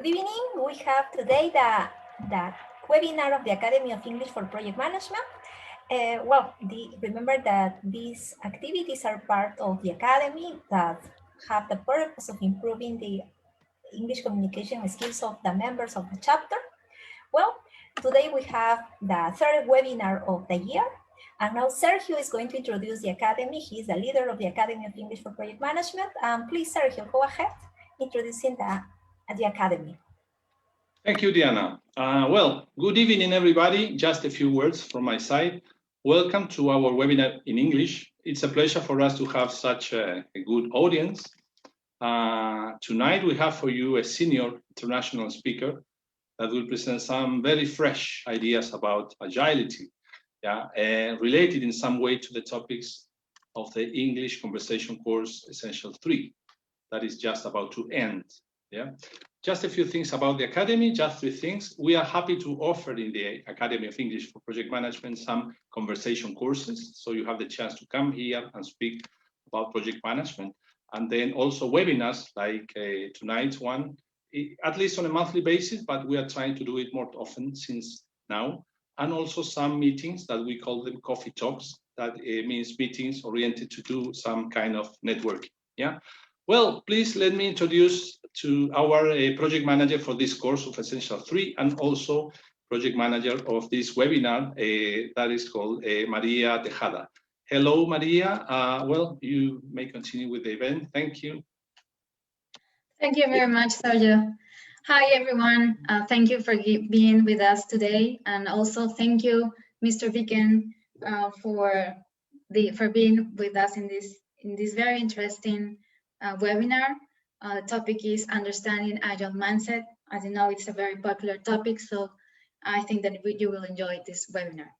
Good evening. We have today the webinar of the Academy of English for Project Management. Remember that these activities are part of the Academy that have the purpose of improving the English communication skills of the members of the chapter. Well, today we have the third webinar of the year. And now Sergio is going to introduce the Academy. He is the leader of the Academy of English for Project Management. Please, Sergio, go ahead, introducing the Academy. Thank you, Diana. Good evening, everybody. Just a few words from my side. Welcome to our webinar in English. It's a pleasure for us to have such a good audience. Tonight, we have for you a senior international speaker that will present some very fresh ideas about agility, related in some way to the topics of the English conversation course Essential 3 that is just about to end. Just a few things about the Academy, just 3 things. We are happy to offer in the Academy of English for Project Management some conversation courses. So you have the chance to come here and speak about project management. And then also webinars like tonight's one, at least on a monthly basis, but we are trying to do it more often since now. And also some meetings that we call them coffee talks. That means meetings oriented to do some kind of networking. Well, please let me introduce to our project manager for this course of Essential 3 and also project manager of this webinar that is called Maria Tejada. Hello, Maria. You may continue with the event. Thank you. Thank you very much, Sergio. Hi, everyone. Thank you for being with us today. And also thank you, Mr. Vicken, for being with us in this very interesting webinar. The topic is understanding agile mindset. As you know, it's a very popular topic, so I think that you will enjoy this webinar.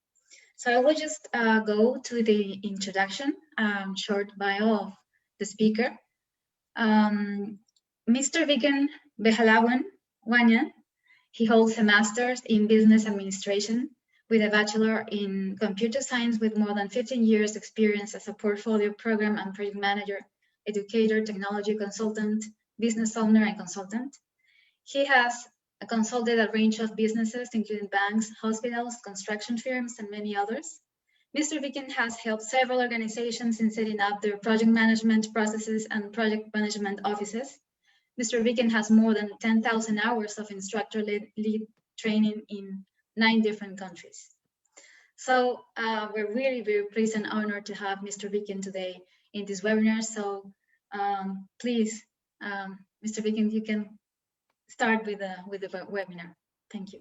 So I will just go to the introduction, short bio of the speaker. Mr. Vicken Behlawanian, he holds a master's in business administration with a bachelor in computer science with more than 15 years experience as a portfolio program and project manager, educator, technology consultant, business owner, and consultant. He has consulted a range of businesses, including banks, hospitals, construction firms, and many others. Mr. Vicken has helped several organizations in setting up their project management processes and project management offices. Mr. Vicken has more than 10,000 hours of instructor-led training in 9 different countries. So we're really very pleased and honored to have Mr. Vicken today in this webinar. So please, Mr. Vicken, you can start with the webinar. Thank you.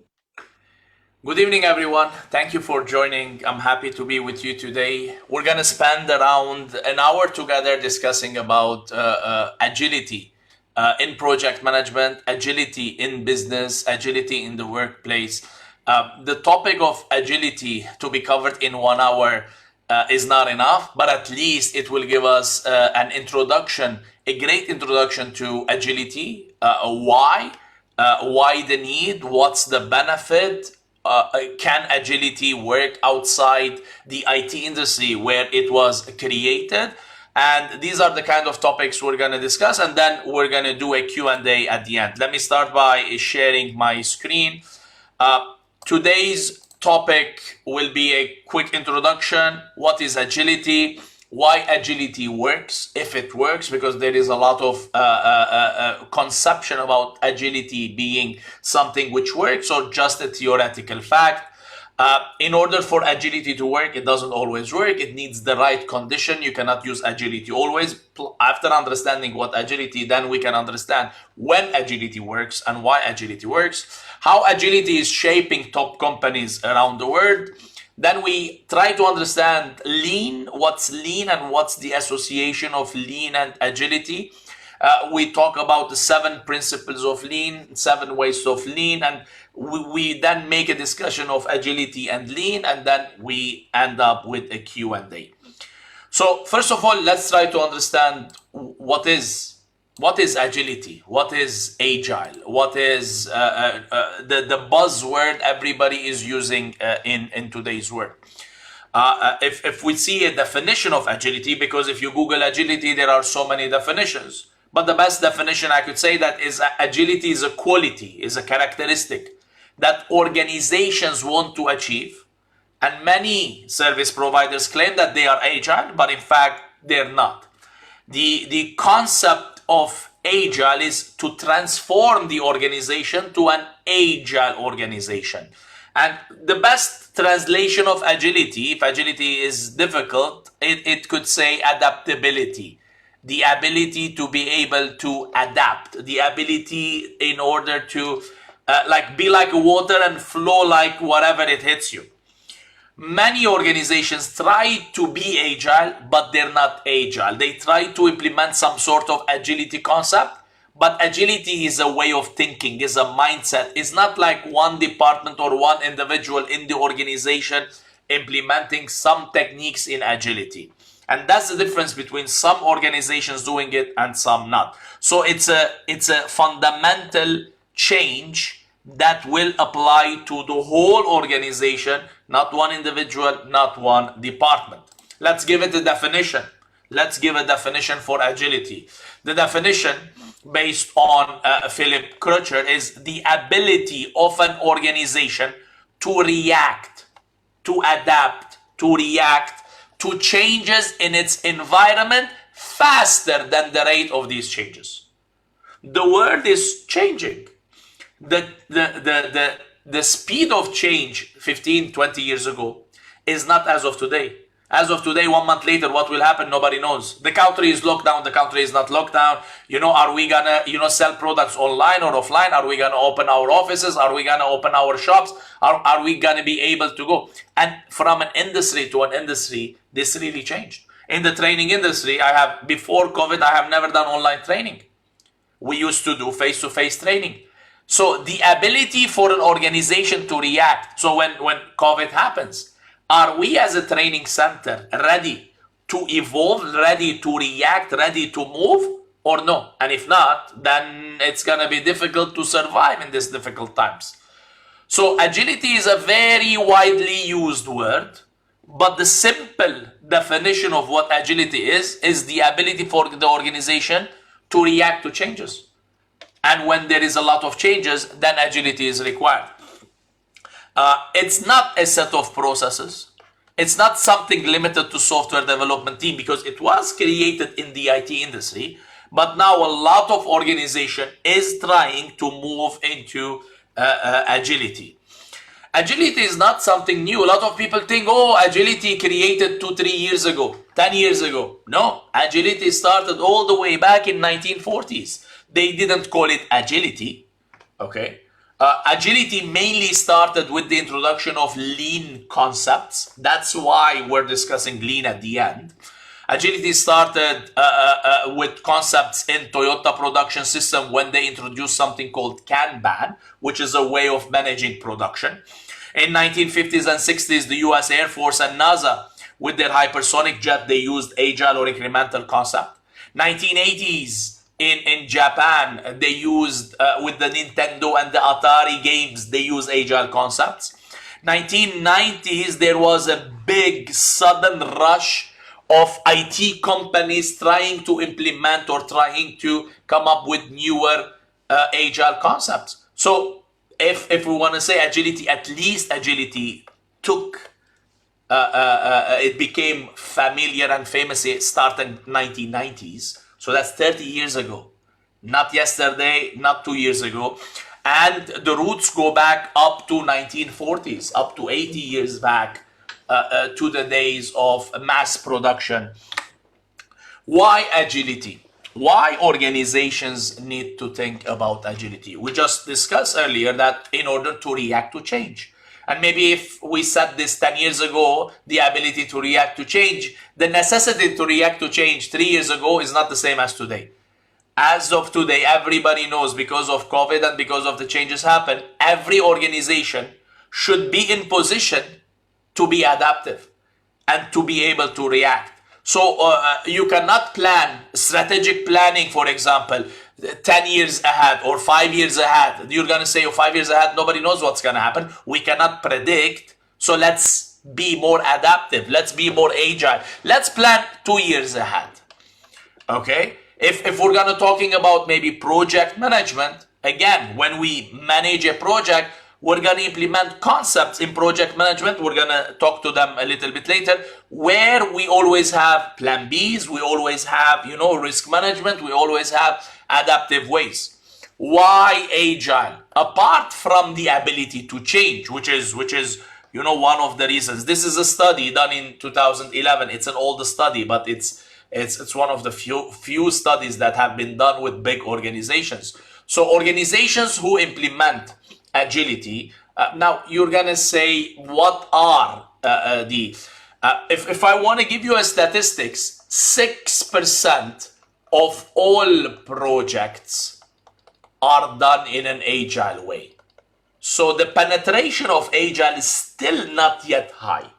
Good evening, everyone. Thank you for joining. I'm happy to be with you today. We're going to spend around an hour together discussing about agility in project management, agility in business, agility in the workplace. The topic of agility to be covered in 1 hour is not enough, but at least it will give us an introduction, a great introduction to agility. Why the need? What's the benefit? Can agility work outside the IT industry where it was created? And these are the kind of topics we're going to discuss, and then we're going to do a Q&A at the end. Let me start by sharing my screen. Today's topic will be a quick introduction. What is agility? Why agility works, if it works, because there is a lot of conception about agility being something which works or just a theoretical fact. In order for agility to work, it doesn't always work. It needs the right condition. You cannot use agility always. After understanding what agility, then we can understand when agility works and why agility works, how agility is shaping top companies around the world. Then we try to understand lean, what's lean and what's the association of lean and agility. We talk about the 7 principles of lean, 7 ways of lean, and we then make a discussion of agility and lean, and then we end up with a Q&A. So first of all, let's try to understand what is agility, what is agile, what is the buzzword everybody is using in today's world. If we see a definition of agility, because if you Google agility, there are so many definitions. but the best definition I could say that is agility is a quality, is a characteristic that organizations want to achieve. And many service providers claim that they are agile, but in fact, they're not. The concept of agile is to transform the organization to an agile organization. And the best translation of agility, if agility is difficult, it could say adaptability. The ability to be able to adapt, the ability in order to be like water and flow like whatever it hits you. Many organizations try to be agile, but they're not agile. They try to implement some sort of agility concept, but agility is a way of thinking, is a mindset. It's not like one department or one individual in the organization implementing some techniques in agility. And that's the difference between some organizations doing it and some not. So it's a fundamental change that will apply to the whole organization, not one individual, not one department. Let's give it a definition. Let's give a definition for agility. The definition based on Philip Crutcher is the ability of an organization to react, to adapt, to react to changes in its environment faster than the rate of these changes. The world is changing. The speed of change 15, 20 years ago is not as of today. As of today, 1 month later, what will happen? Nobody knows. The country is locked down. The country is not locked down. Are we gonna, sell products online or offline? Are we gonna open our offices? Are we gonna open our shops? Are we gonna be able to go? And from an industry to an industry, this really changed. In the training industry, before COVID, I have never done online training. We used to do face-to-face training. So the ability for an organization to react. So when COVID happens, are we as a training center ready to evolve, ready to react, ready to move, or no? And if not, then it's going to be difficult to survive in these difficult times. So agility is a very widely used word, but the simple definition of what agility is the ability for the organization to react to changes. And when there is a lot of changes, then agility is required. It's not a set of processes. It's not something limited to software development team because it was created in the IT industry. But now a lot of organization is trying to move into agility. Agility is not something new. A lot of people think, agility created 2-3 years ago, 10 years ago. No, agility started all the way back in 1940s. They didn't call it agility, okay? Agility mainly started with the introduction of lean concepts. That's why we're discussing lean at the end. Agility started with concepts in Toyota production system when they introduced something called Kanban, which is a way of managing production. In 1950s and 60s, the US Air Force and NASA, with their hypersonic jet, they used agile or incremental concept. 1980s, in Japan, they used, with the Nintendo and the Atari games, they used agile concepts. 1990s, there was a big sudden rush of IT companies trying to implement or trying to come up with newer agile concepts. So if we want to say agility, at least agility took, it became familiar and famous starting 1990s. So that's 30 years ago, not yesterday, not 2 years ago. And the roots go back up to 1940s, up to 80 years back to the days of mass production. Why agility? Why organizations need to think about agility? We just discussed earlier that in order to react to change. And maybe if we said this 10 years ago, the ability to react to change, the necessity to react to change 3 years ago is not the same as today. As of today, everybody knows because of COVID and because of the changes happen, every organization should be in position to be adaptive and to be able to react. So you cannot plan, strategic planning, for example, 10 years ahead or 5 years ahead. You're going to say 5 years ahead, nobody knows what's going to happen. We cannot predict. So let's be more adaptive. Let's be more agile. Let's plan 2 years ahead. Okay? If we're going to talking about maybe project management, again, when we manage a project, we're going to implement concepts in project management. We're going to talk to them a little bit later, where we always have plan Bs, we always have, risk management, we always have adaptive ways. Why Agile? Apart from the ability to change, which is one of the reasons. This is a study done in 2011. It's an older study, but it's one of the few studies that have been done with big organizations. So organizations who implement agility. Now you're gonna say, what are if I want to give you a statistics, 6% of all projects are done in an agile way. So the penetration of agile is still not yet high.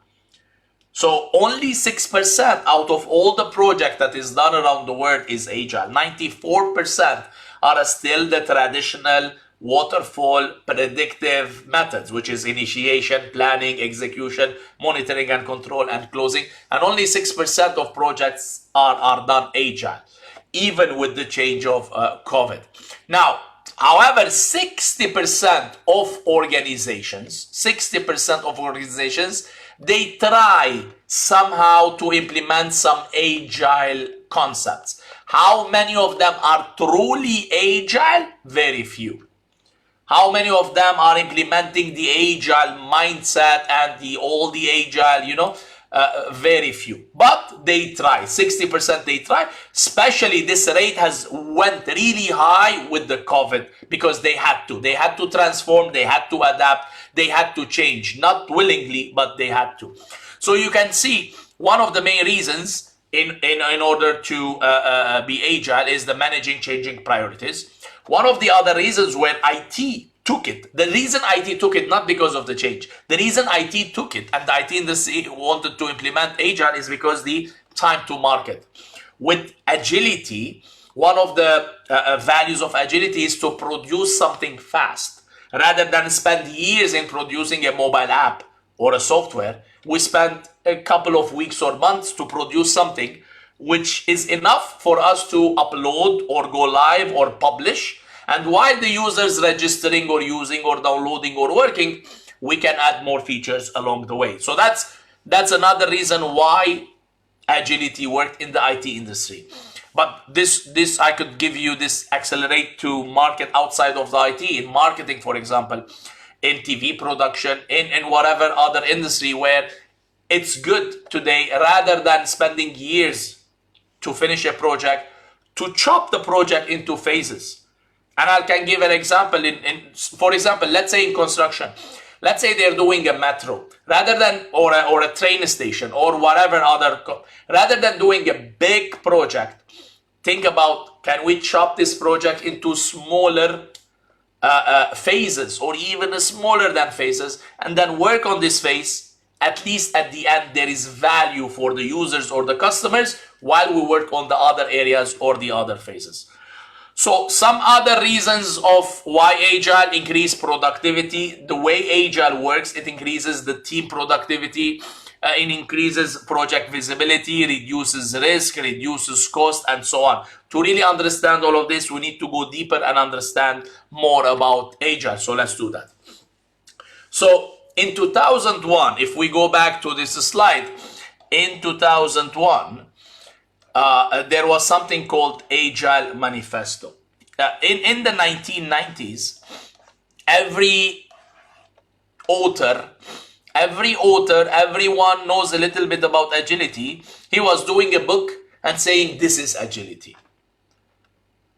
So only 6% out of all the project that is done around the world is agile. 94% are still the traditional waterfall predictive methods, which is initiation, planning, execution, monitoring and control, and closing. And only 6% of projects are done agile, even with the change of COVID. Now, however, 60% of organizations, they try somehow to implement some agile concepts. How many of them are truly agile? Very few. How many of them are implementing the agile mindset and all the agile, very few. But they try. 60% they try. Especially this rate has went really high with the COVID, because they had to. They had to transform. They had to adapt. They had to change. Not willingly, but they had to. So you can see one of the main reasons in order to be agile is the managing changing priorities. One of the other reasons where IT took it, the reason IT took it, not because of the change, the reason IT took it and the IT industry wanted to implement agile is because the time to market. With agility, one of the values of agility is to produce something fast. Rather than spend years in producing a mobile app or a software, we spend a couple of weeks or months to produce something which is enough for us to upload or go live or publish. And while the user is registering or using or downloading or working, we can add more features along the way. So that's another reason why agility worked in the IT industry. But this I could give you this accelerate to market outside of the IT, in marketing, for example, in TV production, in whatever other industry where it's good today, rather than spending years to finish a project, to chop the project into phases. And I can give an example. For example, let's say in construction, let's say they're doing a metro, rather than or a train station or whatever other, rather than doing a big project, think about, can we chop this project into smaller phases, or even smaller than phases, and then work on this phase. At least at the end, there is value for the users or the customers while we work on the other areas or the other phases. So some other reasons of why Agile increase productivity. The way Agile works, it increases the team productivity, it increases project visibility, reduces risk, reduces cost, and so on. To really understand all of this, we need to go deeper and understand more about Agile. So let's do that. So in 2001, if we go back to this slide, in 2001, there was something called Agile Manifesto. In the 1990s, every author, everyone knows a little bit about agility. He was doing a book and saying, this is agility.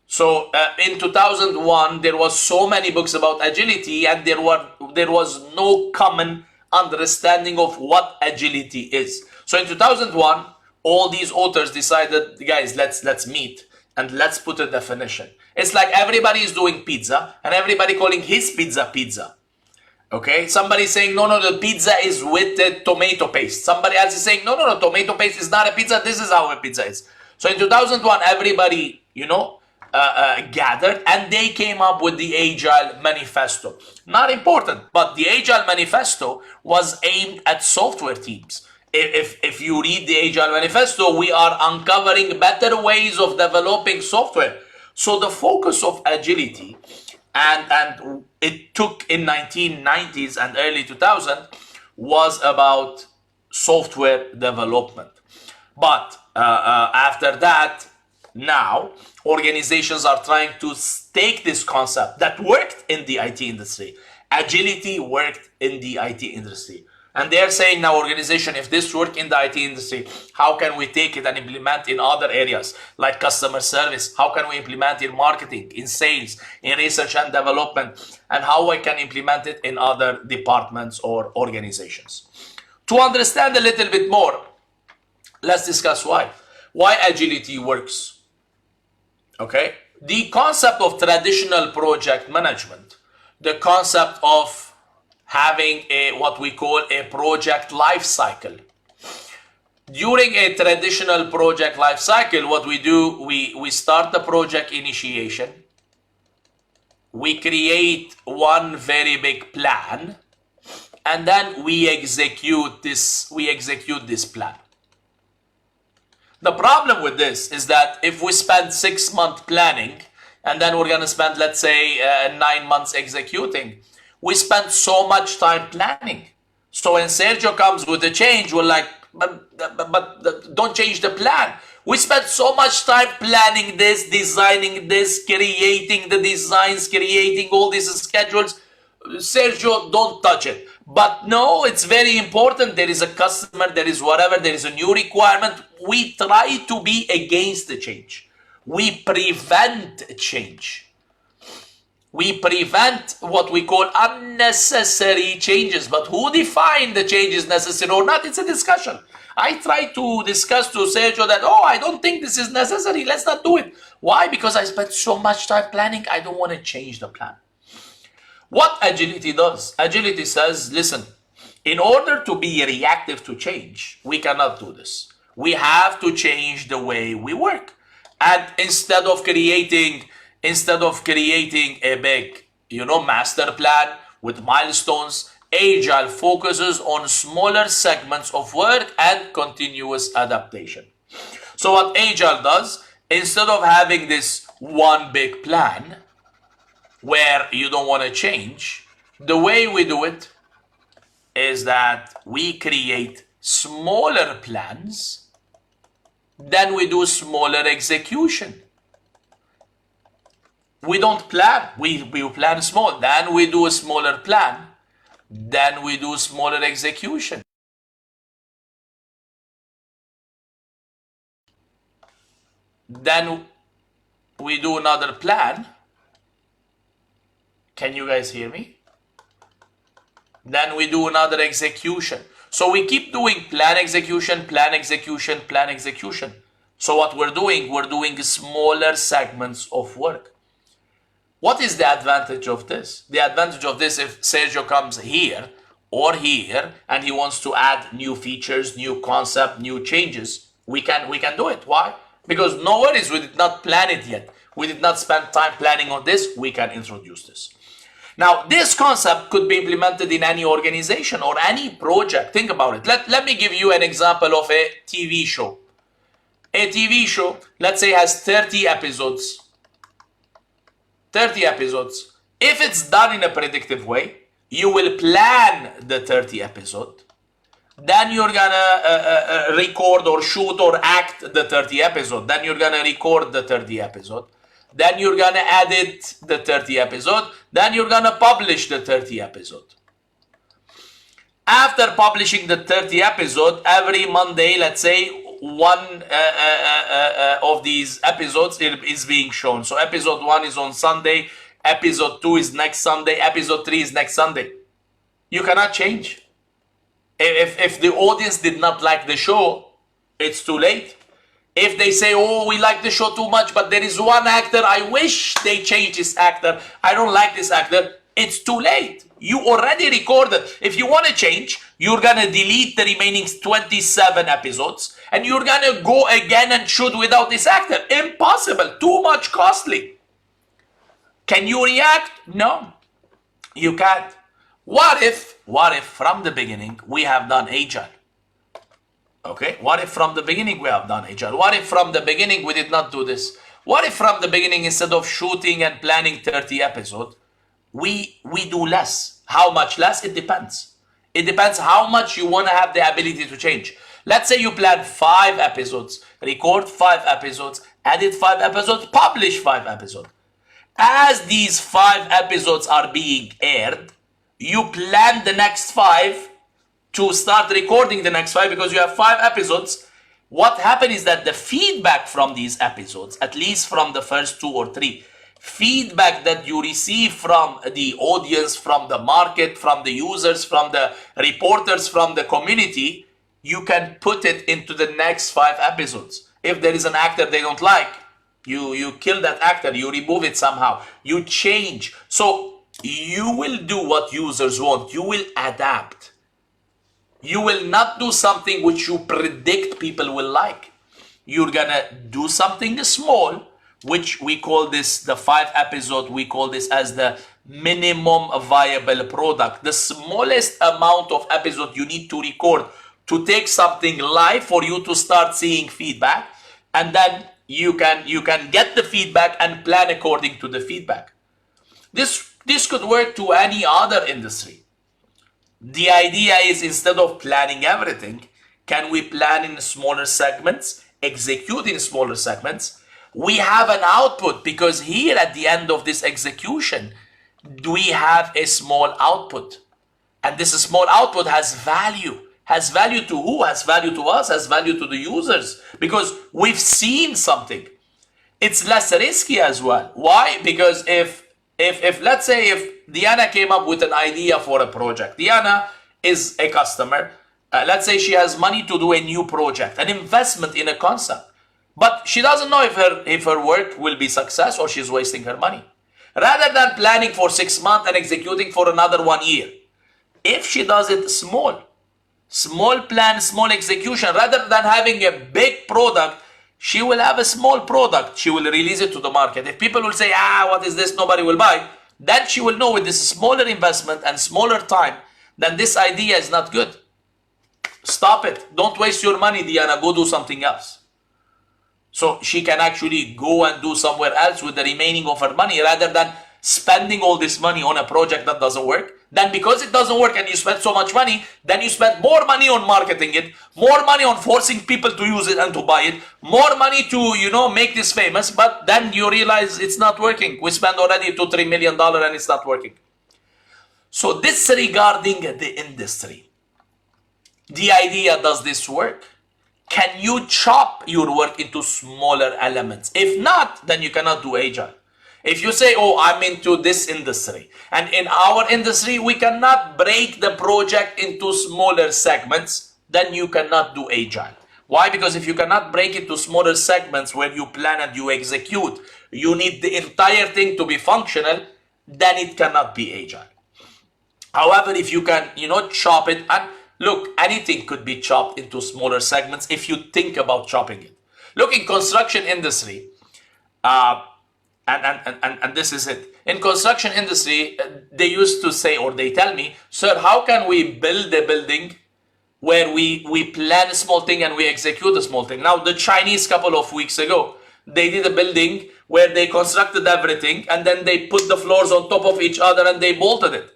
So in 2001, there was so many books about agility, and there was no common understanding of what agility is. So in 2001, all these authors decided, guys, let's meet and let's put a definition. It's like everybody is doing pizza and everybody calling his pizza pizza. Okay, somebody saying, no, the pizza is with the tomato paste. Somebody else is saying, no, tomato paste is not a pizza. This is how a pizza is. So in 2001, everybody, gathered, and they came up with the Agile Manifesto. Not important, but the Agile Manifesto was aimed at software teams. If you read the Agile Manifesto, we are uncovering better ways of developing software. So the focus of agility, and it took in 1990s and early 2000, was about software development. But after that, now organizations are trying to take this concept that worked in the IT industry. Agility worked in the IT industry. And they're saying now, organization, if this worked in the IT industry, how can we take it and implement in other areas like customer service? How can we implement in marketing, in sales, in research and development? And how I can implement it in other departments or organizations? To understand a little bit more, let's discuss why. Why agility works. Okay? The concept of traditional project management, the concept of having what we call a project life cycle. During a traditional project life cycle, what we do, we start the project initiation. We create one very big plan, and then we execute this plan. The problem with this is that if we spend 6 months planning, and then we're going to spend, let's say, 9 months executing, we spend so much time planning. So when Sergio comes with a change, we're like, but don't change the plan. We spend so much time planning this, designing this, creating the designs, creating all these schedules. Sergio, don't touch it. But no, it's very important. There is a customer, there is whatever, there is a new requirement. We try to be against the change. We prevent change. We prevent what we call unnecessary changes. But who define the changes necessary or not? It's a discussion. I try to discuss to Sergio that, oh, I don't think this is necessary. Let's not do it. Why? Because I spent so much time planning. I don't want to change the plan. What agility does? Agility says, listen, in order to be reactive to change, we cannot do this. We have to change the way we work. And instead of creating a big, master plan with milestones, Agile focuses on smaller segments of work and continuous adaptation. So what Agile does, instead of having this one big plan where you don't want to change, the way we do it is that we create smaller plans, then we do smaller execution. We don't plan, we plan small, then we do a smaller plan, then we do smaller execution. Then we do another plan. Can you guys hear me? Then we do another execution. So we keep doing plan execution, plan execution, plan execution. So what we're doing smaller segments of work. What is the advantage of this? The advantage of this, if Sergio comes here or here and he wants to add new features, new concept, new changes, we can do it. Why? Because no worries, we did not plan it yet. We did not spend time planning on this. We can introduce this. Now, this concept could be implemented in any organization or any project. Think about it. Let me give you an example of a TV show. A TV show, let's say, has 30 episodes. 30 episodes. If it's done in a predictive way, you will plan the 30 episode. Then you're gonna record or shoot or act the 30 episode. Then you're gonna record the 30 episode. Then you're gonna edit the 30 episode. Then you're gonna publish the 30 episode. After publishing the 30 episode, every Monday, let's say, one of these episodes is being shown. So episode 1 is on Sunday, episode 2 is next Sunday, episode 3 is next Sunday. You cannot change. If the audience did not like the show, it's too late. If they say, oh, we like the show too much, but there is one actor, I wish they changed this actor, I don't like this actor, it's too late. You already recorded. If you want to change, you're going to delete the remaining 27 episodes and you're going to go again and shoot without this actor. Impossible. Too much costly. Can you react? No, you can't. What if from the beginning we have done Agile? Okay, what if from the beginning we have done Agile? What if from the beginning we did not do this? What if from the beginning, instead of shooting and planning 30 episodes, we do less? How much less? It depends. It depends how much you want to have the ability to change. Let's say you plan 5 episodes, record 5 episodes, edit 5 episodes, publish 5 episodes. As these 5 episodes are being aired, you plan the next 5 to start recording the next 5 because you have 5 episodes. What happened is that the feedback from these episodes, at least from the first 2 or 3, feedback that you receive from the audience, from the market, from the users, from the reporters, from the community, you can put it into the next 5 episodes. If there is an actor they don't like, you kill that actor, you remove it somehow, you change. So you will do what users want, you will adapt. You will not do something which you predict people will like. You're gonna do something small, which we call this, the 5 episode, we call this as the minimum viable product. The smallest amount of episode you need to record to take something live for you to start seeing feedback. And then you can get the feedback and plan according to the feedback. This could work to any other industry. The idea is, instead of planning everything, can we plan in smaller segments, execute in smaller segments? We have an output, because here at the end of this execution, we have a small output. And this small output has value. Has value to who? Has value to us, has value to the users, because we've seen something. It's less risky as well. Why? Because if let's say if Diana came up with an idea for a project, Diana is a customer, let's say she has money to do a new project, an investment in a concept, but she doesn't know if her work will be success or she's wasting her money. Rather than planning for 6 months and executing for another 1 year, if she does it small plan, small execution, rather than having a big product, she will have a small product. She will release it to the market. If people will say, what is this? Nobody will buy. Then she will know with this smaller investment and smaller time, then this idea is not good. Stop it. Don't waste your money, Diana. Go do something else. So she can actually go and do somewhere else with the remaining of her money, rather than spending all this money on a project that doesn't work. Then because it doesn't work and you spend so much money, then you spend more money on marketing it, more money on forcing people to use it and to buy it, more money to, make this famous, but then you realize it's not working. We spent already $2-3 million and it's not working. So this regarding the industry. The idea, does this work? Can you chop your work into smaller elements? If not, then you cannot do Agile. If you say, I'm into this industry, and in our industry, we cannot break the project into smaller segments, then you cannot do Agile. Why? Because if you cannot break it to smaller segments where you plan and you execute, you need the entire thing to be functional, then it cannot be Agile. However, if you can, chop it, and look, anything could be chopped into smaller segments if you think about chopping it. Look, in construction industry, and this is it. In construction industry, they used to say, or they tell me, sir, how can we build a building where we plan a small thing and we execute a small thing? Now, the Chinese, couple of weeks ago, they did a building where they constructed everything and then they put the floors on top of each other and they bolted it.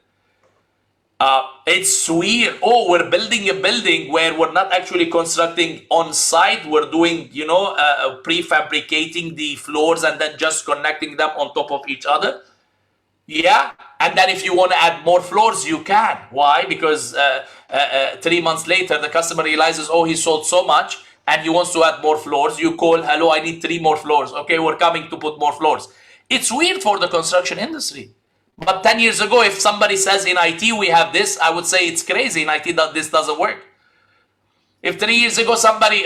It's weird. We're building a building where we're not actually constructing on site. We're doing, prefabricating the floors and then just connecting them on top of each other. Yeah. And then if you want to add more floors, you can. Why? Because 3 months later, the customer realizes, he sold so much and he wants to add more floors. You call, hello, I need 3 more floors. Okay, we're coming to put more floors. It's weird for the construction industry. But 10 years ago, if somebody says in IT we have this, I would say it's crazy. In IT, this doesn't work. If 10 years ago somebody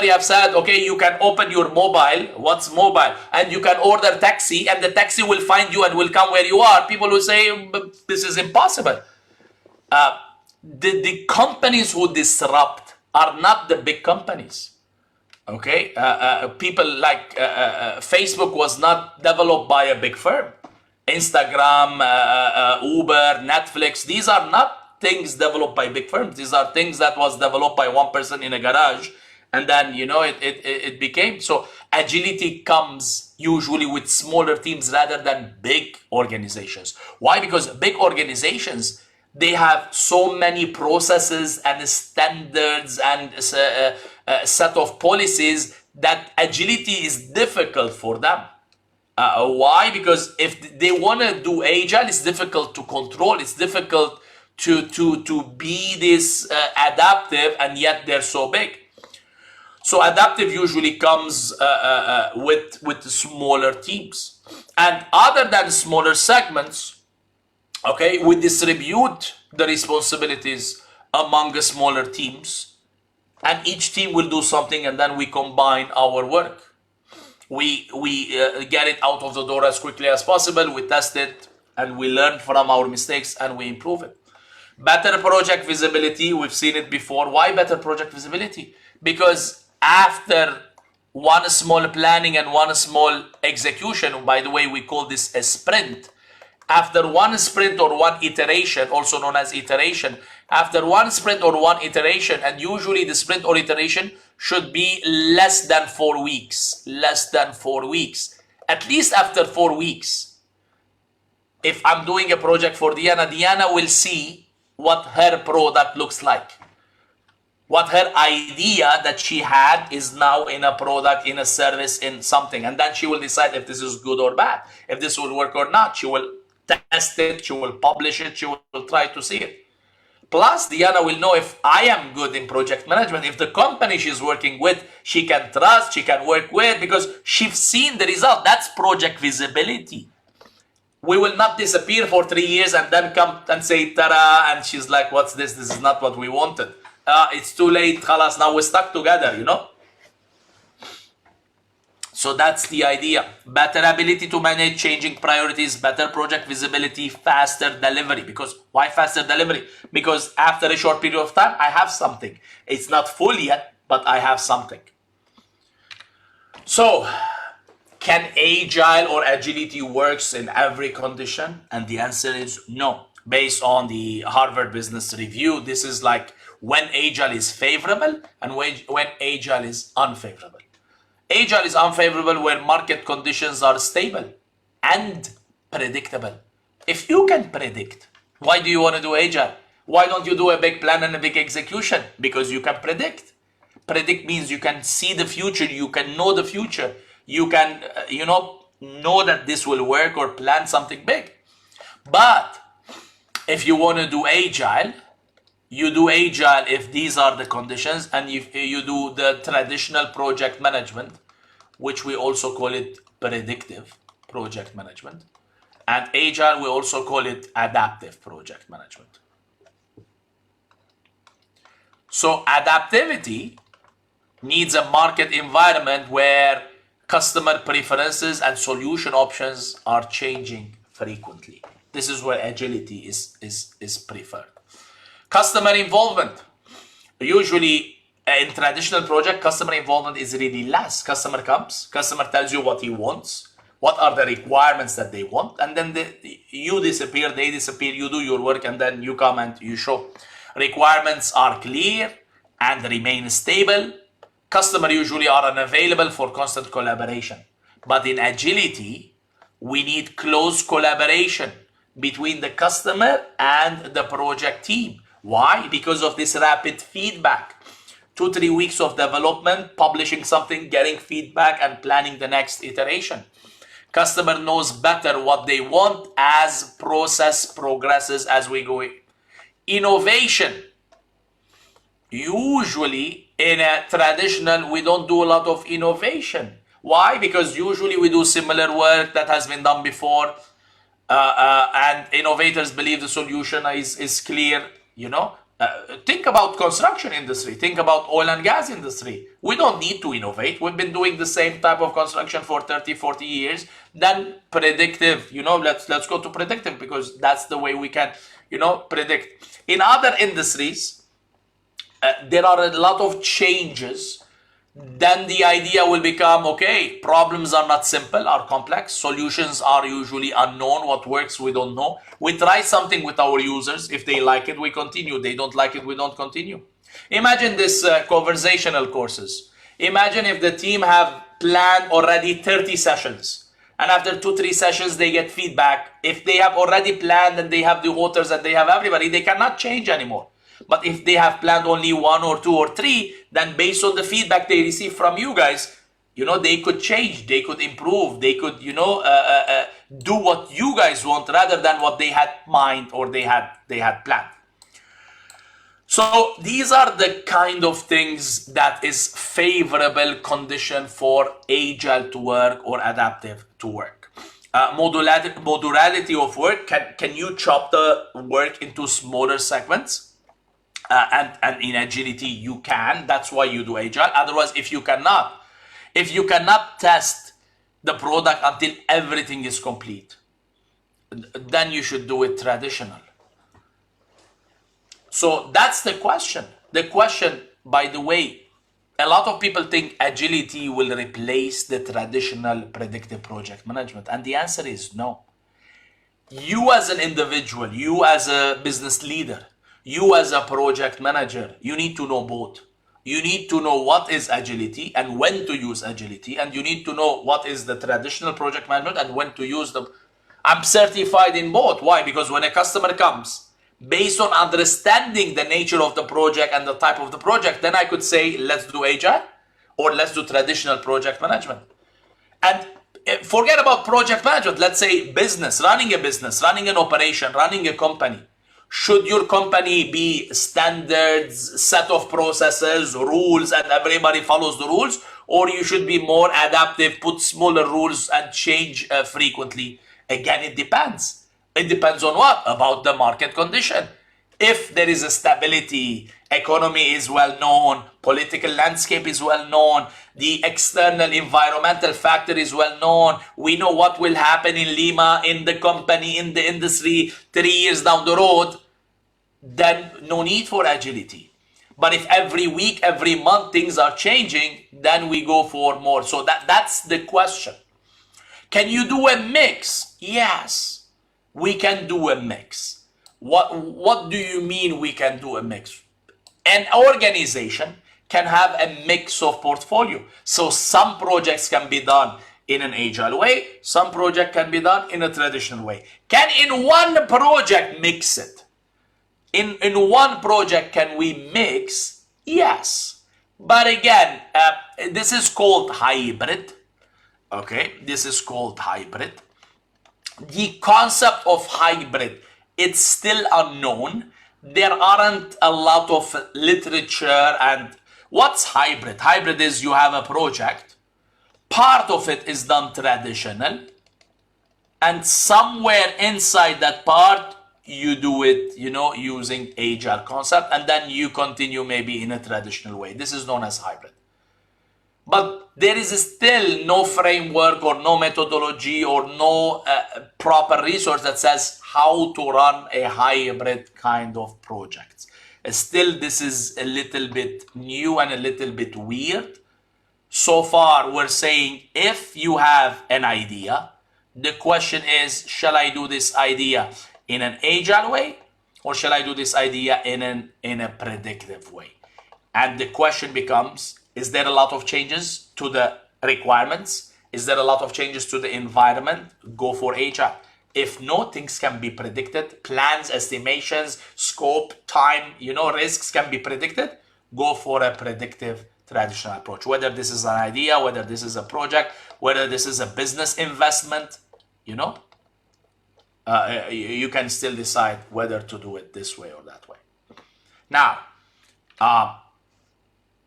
have said, okay, you can open your mobile. What's mobile? And you can order taxi, and the taxi will find you and will come where you are. People will say, this is impossible. The companies who disrupt are not the big companies. Okay, people like Facebook was not developed by a big firm. Instagram, Uber, Netflix, these are not things developed by big firms. These are things that was developed by one person in a garage, and then it became. So agility comes usually with smaller teams rather than big organizations. Why? Because big organizations, they have so many processes and standards and a set of policies that agility is difficult for them. Why? Because if they want to do agile, it's difficult to control. It's difficult to be this adaptive, and yet they're so big. So adaptive usually comes with smaller teams. And other than smaller segments, okay, we distribute the responsibilities among the smaller teams, and each team will do something, and then we combine our work. We get it out of the door as quickly as possible, we test it, and we learn from our mistakes, and we improve it. Better project visibility, we've seen it before. Why better project visibility? Because after one small planning and one small execution, by the way, we call this a sprint. After one sprint or one iteration, also known as iteration, after one sprint or one iteration, and usually the sprint or iteration should be less than 4 weeks, less than 4 weeks, at least after 4 weeks. If I'm doing a project for Diana, Diana will see what her product looks like. What her idea that she had is now in a product, in a service, in something. And then she will decide if this is good or bad, if this will work or not. She will test it, she will publish it, she will try to see it. Plus, Diana will know if I am good in project management, if the company she's working with, she can trust, she can work with, because she's seen the result. That's project visibility. We will not disappear for 3 years and then come and say, ta-da, and she's like, what's this? This is not what we wanted. It's too late, khalas, now we're stuck together, you know? So that's the idea. Better ability to manage changing priorities, better project visibility, faster delivery. Because why faster delivery? Because after a short period of time, I have something. It's not full yet, but I have something. So, can agile or agility works in every condition? And the answer is no. Based on the Harvard Business Review, this is like when agile is favorable and when agile is unfavorable. Agile is unfavorable where market conditions are stable and predictable. If you can predict, why do you want to do agile? Why don't you do a big plan and a big execution? Because you can predict. Predict means you can see the future, you can know the future. You can, know that this will work or plan something big. But if you want to do agile, you do agile if these are the conditions, and if you do the traditional project management, which we also call it predictive project management, and agile, we also call it adaptive project management. So adaptivity needs a market environment where customer preferences and solution options are changing frequently. This is where agility is preferred. Customer involvement. Usually in traditional project, customer involvement is really less. Customer comes, customer tells you what he wants, what are the requirements that they want, and then you disappear, they disappear, you do your work, and then you come and you show. Requirements are clear and remain stable. Customer usually are unavailable for constant collaboration. But in agility, we need close collaboration between the customer and the project team. Why? Because of this rapid feedback. 2-3 weeks of development, publishing something, getting feedback, and planning the next iteration. Customer knows better what they want as process progresses as we go. Innovation. Usually in a traditional, we don't do a lot of innovation. Why? Because usually we do similar work that has been done before, and innovators believe the solution is clear. Think about construction industry, think about oil and gas industry. We don't need to innovate. We've been doing the same type of construction for 30-40 years. Then predictive, let's go to predictive, because that's the way we can predict. In other industries, there are a lot of changes then the idea will become, okay, problems are not simple, are complex. Solutions are usually unknown. What works, we don't know. We try something with our users. If they like it, we continue. They don't like it, we don't continue. Imagine this conversational courses. Imagine if the team have planned already 30 sessions. And after 2-3 sessions, they get feedback. If they have already planned and they have the authors and they have everybody, they cannot change anymore. But if they have planned only 1 or 2 or 3, then based on the feedback they receive from you guys, they could change, they could improve, they could, do what you guys want rather than what they had mind or they had planned. So these are the kind of things that is favorable condition for agile to work or adaptive to work. Modularity of work, can you chop the work into smaller segments? And in agility you can. That's why you do agile. Otherwise, if you cannot test the product until everything is complete, then you should do it traditional. So that's the question. The question, by the way, a lot of people think agility will replace the traditional predictive project management, and the answer is no. You as an individual, you as a business leader, you as a project manager, you need to know both. You need to know what is agility and when to use agility, and you need to know what is the traditional project management and when to use them. I'm certified in both. Why? Because when a customer comes, based on understanding the nature of the project and the type of the project, then I could say, let's do agile or let's do traditional project management. And forget about project management. Let's say business, running an operation, running a company. Should your company be standards, set of processes, rules, and everybody follows the rules? Or you should be more adaptive, put smaller rules and change frequently? Again, it depends. It depends on what? About the market condition. If there is a stability, economy is well known, political landscape is well known, the external environmental factor is well known, we know what will happen in Lima, in the company, in the industry 3 years down the road, then no need for agility. But if every week, every month things are changing, then we go for more. So that's the question. Can you do a mix? Yes, we can do a mix. What do you mean we can do a mix? An organization can have a mix of portfolio. So some projects can be done in an agile way, some project can be done in a traditional way. Can in one project mix it? In one project can we mix? Yes. But again, this is called hybrid. Okay, this is called hybrid. The concept of hybrid, it's still unknown. There aren't a lot of literature. And what's hybrid? Hybrid is you have a project, part of it is done traditional, and somewhere inside that part you do it, using agile concept, and then you continue maybe in a traditional way. This is known as hybrid. But there is still no framework or no methodology or no proper resource that says how to run a hybrid kind of project. Still, this is a little bit new and a little bit weird. So far, we're saying if you have an idea, the question is, shall I do this idea in an agile way or shall I do this idea in a predictive way? And the question becomes, is there a lot of changes to the requirements? Is there a lot of changes to the environment? Go for agile. If no, things can be predicted. Plans, estimations, scope, time, risks can be predicted. Go for a predictive traditional approach. Whether this is an idea, whether this is a project, whether this is a business investment, you can still decide whether to do it this way or that way. Now,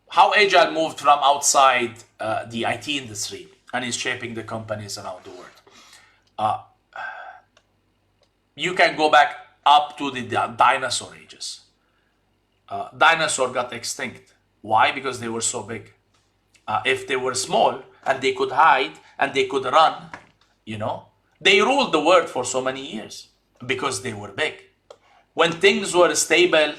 how Agile moved from outside the IT industry and is shaping the companies around the world. You can go back up to the dinosaur ages. Dinosaur got extinct. Why? Because they were so big. If they were small and they could hide and they could run, they ruled the world for so many years because they were big. When things were stable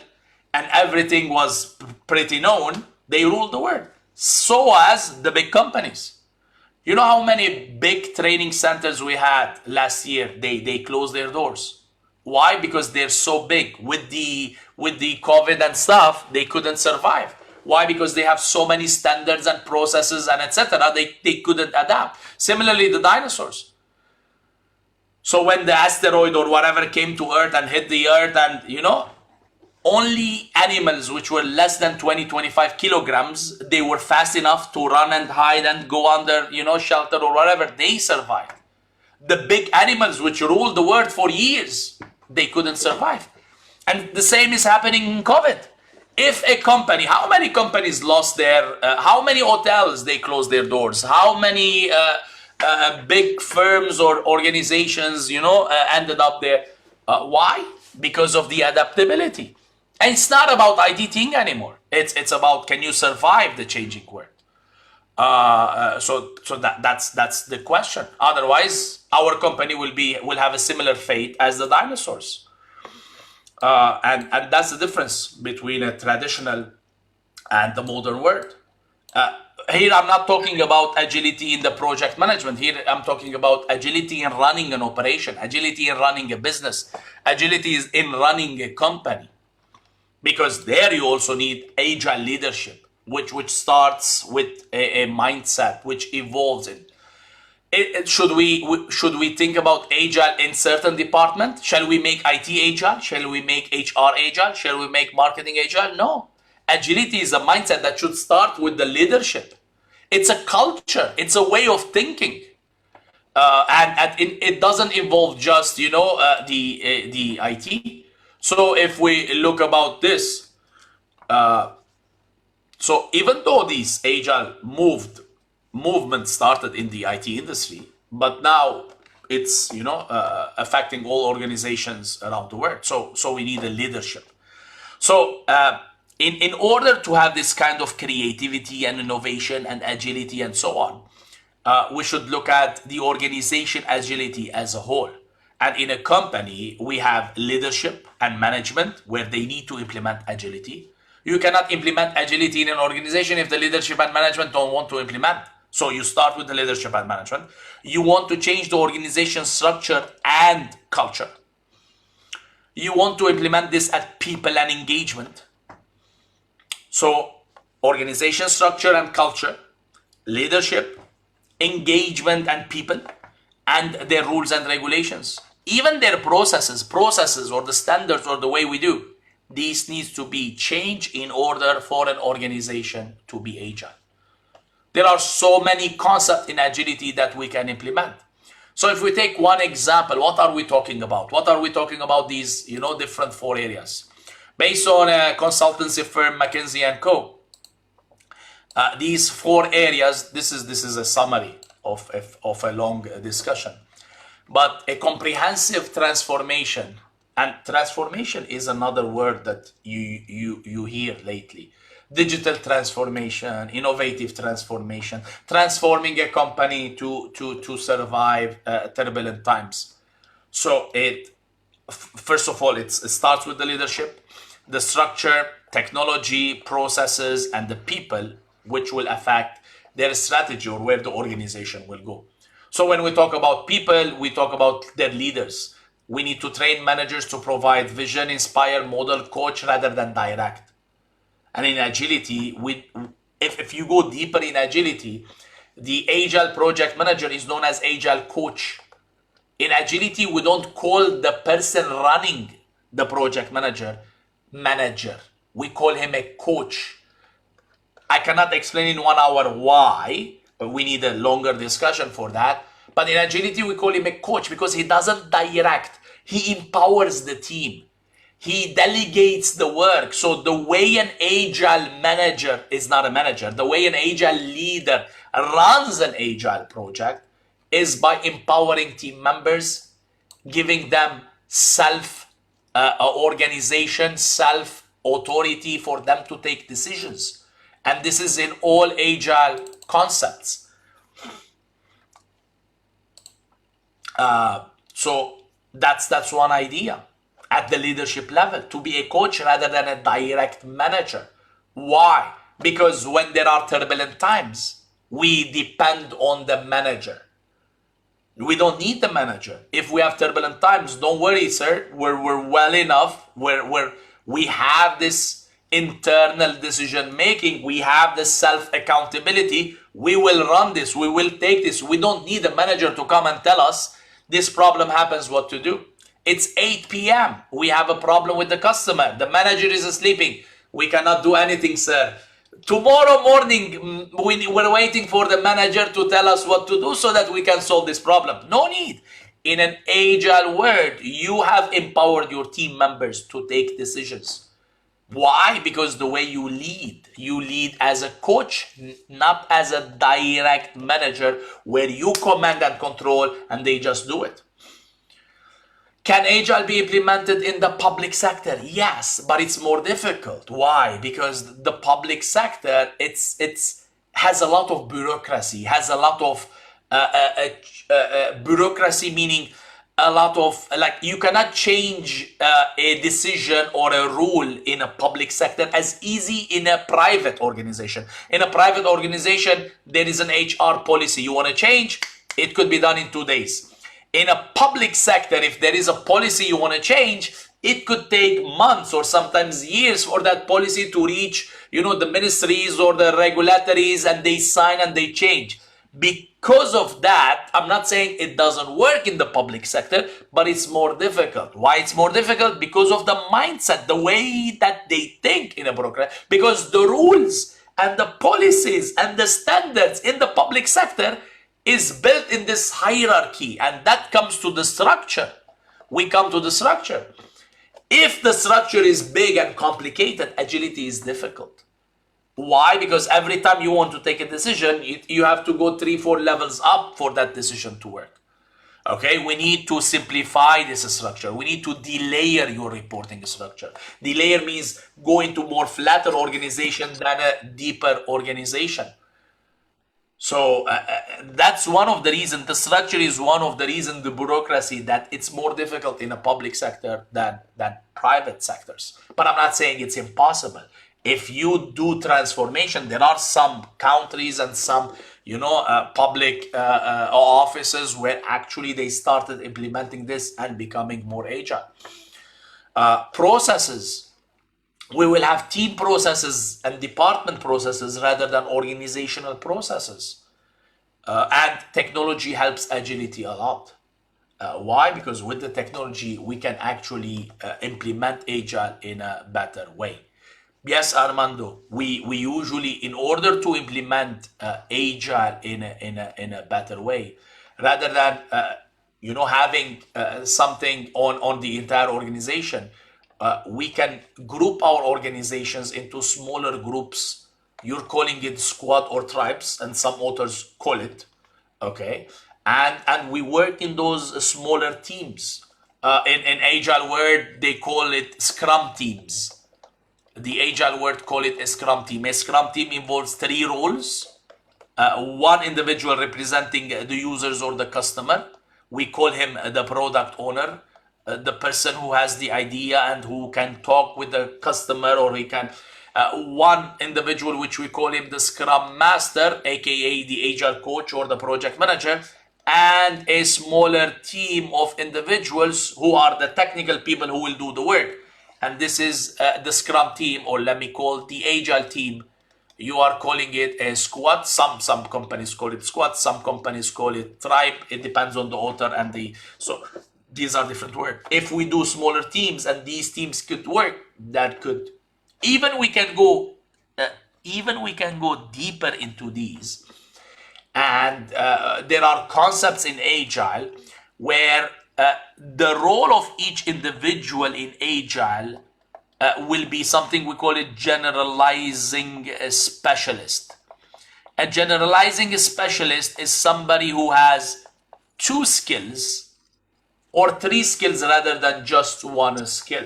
and everything was pretty known, they ruled the world. so as the big companies. You know how many big training centers we had last year? They closed their doors. Why? Because they're so big. With the COVID and stuff, they couldn't survive. Why? Because they have so many standards and processes and etc. They couldn't adapt. Similarly, the dinosaurs. So when the asteroid or whatever came to Earth and hit the Earth, and only animals which were less than 20-25 kilograms, they were fast enough to run and hide and go under shelter or whatever, they survived. The big animals which ruled the world for years, they couldn't survive. And the same is happening in COVID. If a company, how many companies lost their, how many hotels they closed their doors, how many big firms or organizations ended up there? Why? Because of the adaptability. And it's not about IT thing anymore. It's about, can you survive the changing world? So that's the question. Otherwise, our company will have a similar fate as the dinosaurs. And that's the difference between a traditional and the modern world. Here, I'm not talking about agility in the project management. Here, I'm talking about agility in running an operation, agility in running a business, agility is in running a company. Because there you also need agile leadership, which starts with a mindset, which evolves in. Should we think about agile in certain department? Shall we make IT agile? Shall we make HR agile? Shall we make marketing agile? No. Agility is a mindset that should start with the leadership. It's a culture. It's a way of thinking. And it doesn't involve just, the IT. So if we look about this, so even though these agile movement started in the IT industry, but now it's affecting all organizations around the world. So we need a leadership. So in order to have this kind of creativity and innovation and agility and so on, we should look at the organization agility as a whole. And in a company, we have leadership and management where they need to implement agility. You cannot implement agility in an organization if the leadership and management don't want to implement. So you start with the leadership and management. You want to change the organization structure and culture. You want to implement this at people and engagement. So organization structure and culture, leadership, engagement and people, and their rules and regulations. Even their processes or the standards or the way we do, these needs to be changed in order for an organization to be agile. There are so many concepts in agility that we can implement. So if we take one example, what are we talking about? What are we talking about these, different 4 areas? Based on a consultancy firm, McKinsey & Co. These 4 areas, this is a summary of a long discussion. But a comprehensive transformation, and transformation is another word that you hear lately. Digital transformation, innovative transformation, transforming a company to survive turbulent times. So first of all, it starts with the leadership, the structure, technology, processes, and the people, which will affect their strategy or where the organization will go. So when we talk about people, we talk about their leaders. We need to train managers to provide vision, inspire, model, coach rather than direct. And in agility, if you go deeper in agility, the agile project manager is known as agile coach. In agility, we don't call the person running the project manager. We call him a coach. I cannot explain in 1 hour why, but we need a longer discussion for that. But in agility, we call him a coach because he doesn't direct. He empowers the team. He delegates the work. So the way an agile manager is not a manager, the way an agile leader runs an agile project is by empowering team members, giving them self-organization, self-authority for them to take decisions. And this is in all agile concepts. So that's one idea at the leadership level, to be a coach rather than a direct manager. Why? Because when there are turbulent times, we depend on the manager. We don't need the manager. If we have turbulent times, don't worry, sir. We're well enough. We have this internal decision making. We have this self accountability. We will run this. We will take this. We don't need a manager to come and tell us this problem happens, what to do. It's 8 p.m. We have a problem with the customer. The manager is sleeping. We cannot do anything, sir. Tomorrow morning, we're waiting for the manager to tell us what to do so that we can solve this problem. No need. In an agile world, you have empowered your team members to take decisions. Why? Because the way you lead as a coach, not as a direct manager where you command and control and they just do it. Can Agile be implemented in the public sector? Yes, but it's more difficult. Why? Because the public sector, has a lot of bureaucracy, has a lot of bureaucracy, meaning a lot of, like, you cannot change a decision or a rule in a public sector as easy in a private organization. In a private organization, there is an HR policy. You want to change, it could be done in 2 days. In a public sector, if there is a policy you want to change, it could take months or sometimes years for that policy to reach, the ministries or the regulatories, and they sign and they change. Because of that, I'm not saying it doesn't work in the public sector, but it's more difficult. Why it's more difficult? Because of the mindset, the way that they think in a bureaucracy. Because the rules and the policies and the standards in the public sector is built in this hierarchy, and that comes to the structure. We come to the structure. If the structure is big and complicated, agility is difficult. Why? Because every time you want to take a decision, you have to go 3-4 levels up for that decision to work. Okay, we need to simplify this structure. We need to delayer your reporting structure. Delayer means go into more flatter organization than a deeper organization. So that's one of the reasons, the structure is one of the reasons, the bureaucracy, that it's more difficult in a public sector than private sectors. But I'm not saying it's impossible. If you do transformation, there are some countries and some, public offices where actually they started implementing this and becoming more agile. Processes. We will have team processes and department processes rather than organizational processes. And technology helps agility a lot. Why? Because with the technology, we can actually implement Agile in a better way. Yes, Armando, we usually, in order to implement Agile in a better way, rather than having something on the entire organization, we can group our organizations into smaller groups. You're calling it squad or tribes, and some authors call it, okay? And we work in those smaller teams. In Agile word, they call it Scrum teams. The Agile word call it a Scrum team. A Scrum team involves 3 roles. One individual representing the users or the customer. We call him the product owner. The person who has the idea and who can talk with the customer, or he can, one individual which we call him the Scrum Master, aka the Agile coach or the project manager, and a smaller team of individuals who are the technical people who will do the work. And this is the Scrum team, or let me call the Agile team. You are calling it a squad. Some companies call it squad, some companies call it tribe. It depends on the author and so these are different words. If we do smaller teams and these teams could work, that could, even we can go deeper into these. And there are concepts in Agile where the role of each individual in Agile will be something we call it generalizing specialist. A generalizing specialist is somebody who has 2 skills or 3 skills rather than just 1 skill.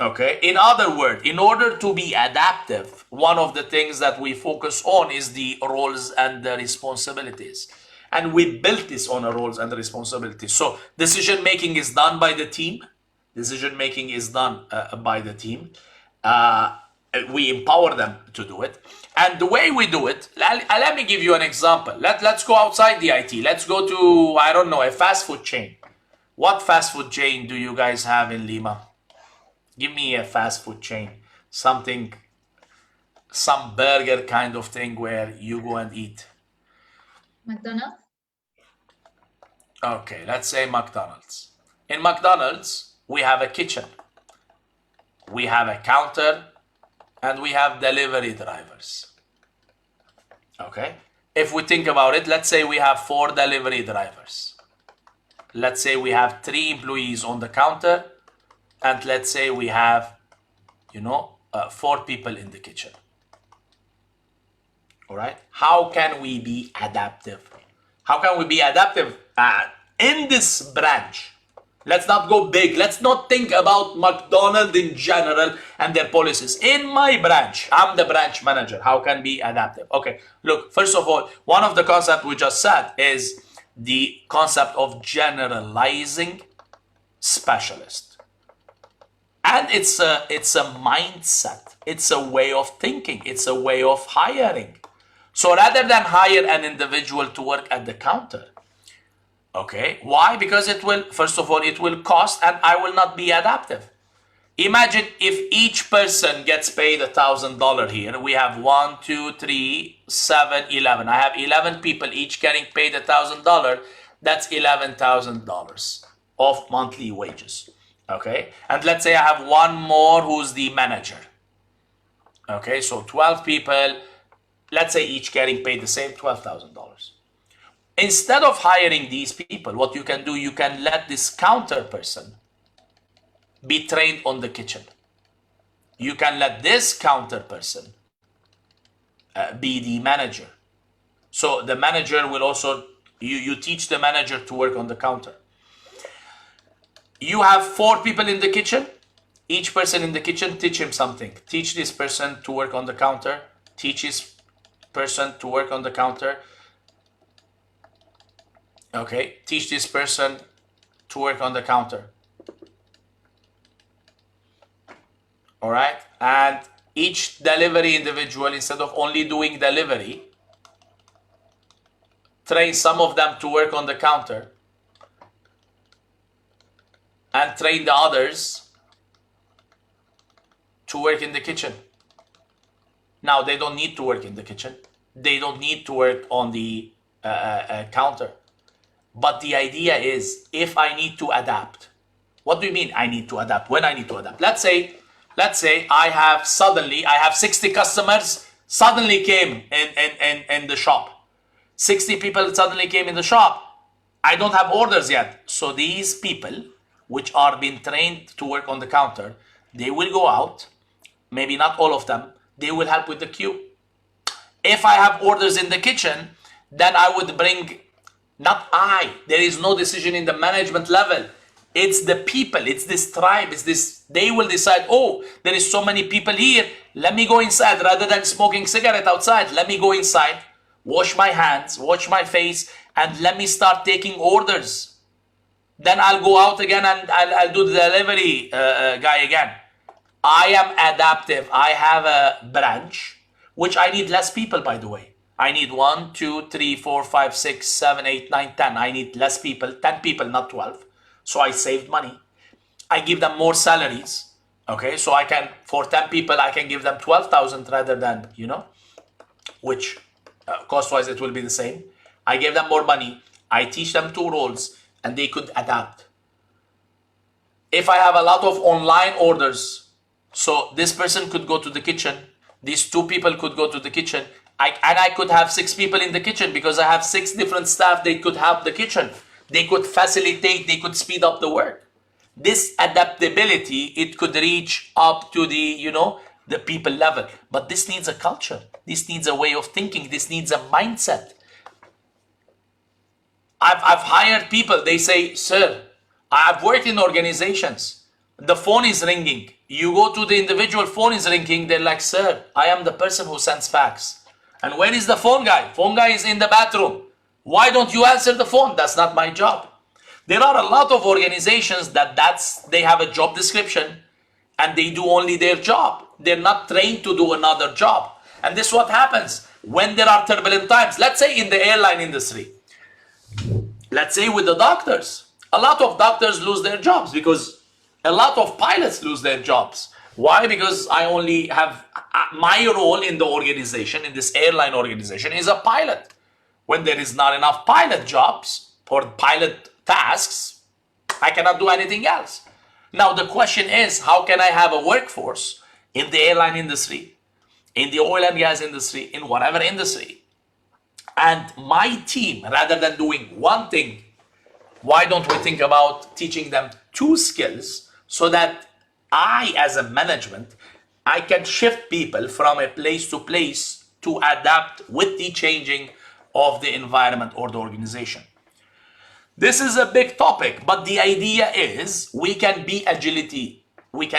Okay, in other words, in order to be adaptive, one of the things that we focus on is the roles and the responsibilities. And we built this on roles and responsibilities. So decision making is done by the team. Decision making is done by the team. we empower them to do it. And the way we do it, let me give you an example. Let's go outside the IT. Let's go to, I don't know, a fast food chain. What fast food chain do you guys have in Lima? Give me a fast food chain. Something, some burger kind of thing where you go and eat. McDonald's? Okay, let's say McDonald's. In McDonald's, we have a kitchen. We have a counter, and we have delivery drivers. Okay? If we think about it, let's say we have 4 delivery drivers. Let's say we have 3 employees on the counter, and let's say we have, 4 people in the kitchen. All right? How can we be adaptive? How can we be adaptive in this branch? Let's not go big. Let's not think about McDonald's in general and their policies. In my branch, I'm the branch manager. How can we be adaptive? Okay, look, first of all, one of the concepts we just said is the concept of generalizing specialist. And it's a mindset. It's a way of thinking. It's a way of hiring. So rather than hire an individual to work at the counter, okay, why? Because it will, first of all, it will cost and I will not be adaptive. Imagine if each person gets paid $1,000 here. We have 1, 2, 3, 7, 11. I have 11 people each getting paid $1,000. That's $11,000 of monthly wages. Okay, and let's say I have one more who's the manager. Okay, so 12 people, let's say each getting paid the same $12,000. Instead of hiring these people, what you can do, you can let this counter person be trained on the kitchen. You can let this counter person be the manager. So the manager will also, you teach the manager to work on the counter. You have 4 people in the kitchen. Each person in the kitchen, teach him something. Teach this person to work on the counter. Teach this person to work on the counter. Okay, teach this person to work on the counter. All right, and each delivery individual, instead of only doing delivery, train some of them to work on the counter and train the others to work in the kitchen. Now, they don't need to work in the kitchen. They don't need to work on the counter. But the idea is, if I need to adapt, what do you mean I need to adapt? When I need to adapt? Let's say I have 60 customers suddenly came in the shop. 60 people suddenly came in the shop. I don't have orders yet. So these people, which are being trained to work on the counter, they will go out, maybe not all of them, they will help with the queue. If I have orders in the kitchen, then I would bring, not I, there is no decision in the management level. It's the people, it's this tribe, it's this, they will decide, oh, there is so many people here, let me go inside rather than smoking cigarette outside. Let me go inside, wash my hands, wash my face, and let me start taking orders. Then I'll go out again and I'll do the delivery guy again. I am adaptive. I have a branch, which I need less people, by the way. I need 1, 2, 3, 4, 5, 6, 7, 8, 9, 10. I need less people, 10 people, not 12. So I saved money. I give them more salaries. Okay, so I can, for 10 people, I can give them 12,000 rather than, which cost-wise it will be the same. I give them more money. I teach them 2 roles and they could adapt. If I have a lot of online orders, so this person could go to the kitchen, these 2 people could go to the kitchen, I could have 6 people in the kitchen because I have 6 different staff. They could help the kitchen. They could facilitate, they could speed up the work. This adaptability, it could reach up to the, the people level. But this needs a culture. This needs a way of thinking. This needs a mindset. I've hired people. They say, sir, I've worked in organizations. The phone is ringing. You go to the individual, phone is ringing. They're like, sir, I am the person who sends fax. And where is the phone guy? Phone guy is in the bathroom. Why don't you answer the phone? That's not my job. There are a lot of organizations they have a job description and they do only their job. they're not trained to do another job. And this is what happens when there are turbulent times. Let's say in the airline industry, let's say with the doctors, a lot of doctors lose their jobs because a lot of pilots lose their jobs. Why? Because I only have my role in the organization, in this airline organization, is a pilot. When there is not enough pilot jobs or pilot tasks, I cannot do anything else. Now the question is, how can I have a workforce in the airline industry, in the oil and gas industry, in whatever industry, and my team, rather than doing one thing, why don't we think about teaching them two skills so that I, as a management, I can shift people from a place to adapt with the changing of the environment or the organization. This is a big topic, but the idea is we can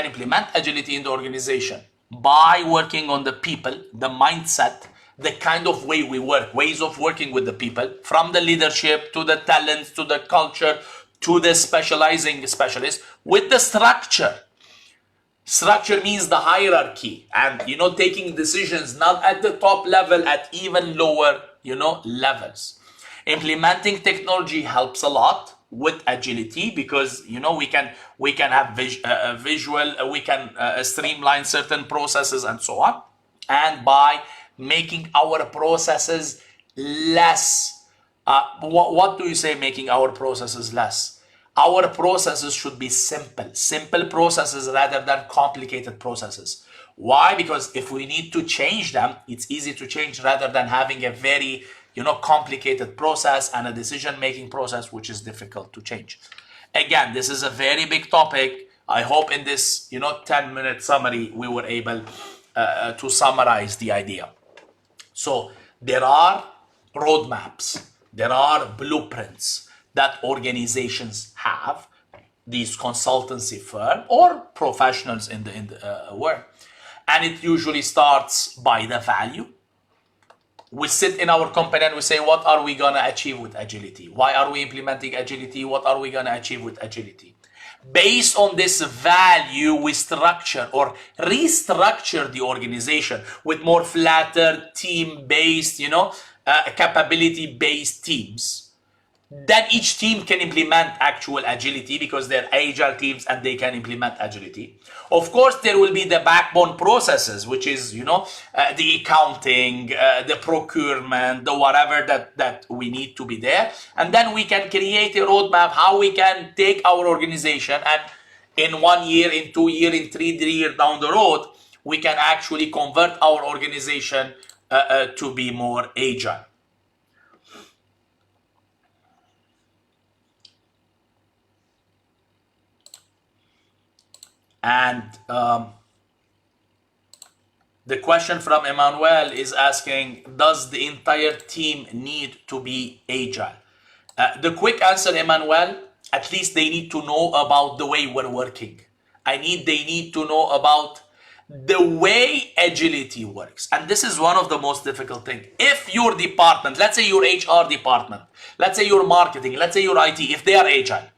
implement agility in the organization by working on the people, the mindset, the kind of way we work, ways of working with the people, from the leadership to the talents, to the culture, to the specializing specialists, with the structure. Structure means the hierarchy and, taking decisions not at the top level, at even lower, levels. Implementing technology helps a lot with agility because, we can have visual, we can streamline certain processes and so on. And by making our processes less, what do you say making our processes less? Our processes should be simple processes rather than complicated processes. Why? Because if we need to change them, it's easy to change rather than having a very, complicated process and a decision-making process, which is difficult to change. Again, this is a very big topic. I hope in this, 10-minute summary, we were able to summarize the idea. So there are roadmaps, there are blueprints that organizations have, these consultancy firm or professionals in the work. And it usually starts by the value. We sit in our company and we say, what are we going to achieve with agility? Why are we implementing agility? What are we going to achieve with agility? Based on this value, we structure or restructure the organization with more flatter, team-based, capability-based teams. Then each team can implement actual agility because they're agile teams and they can implement agility. Of course, there will be the backbone processes, which is, the accounting, the procurement, the whatever that we need to be there. And then we can create a roadmap how we can take our organization and in 1 year, in 2 years, in 3 years down the road, we can actually convert our organization to be more agile. And the question from Emmanuel is asking, does the entire team need to be agile? The quick answer, Emmanuel, at least they need to know about the way we're working. They need to know about the way agility works. And this is one of the most difficult things. If your department, let's say your HR department, let's say your marketing, let's say your IT, if they are agile,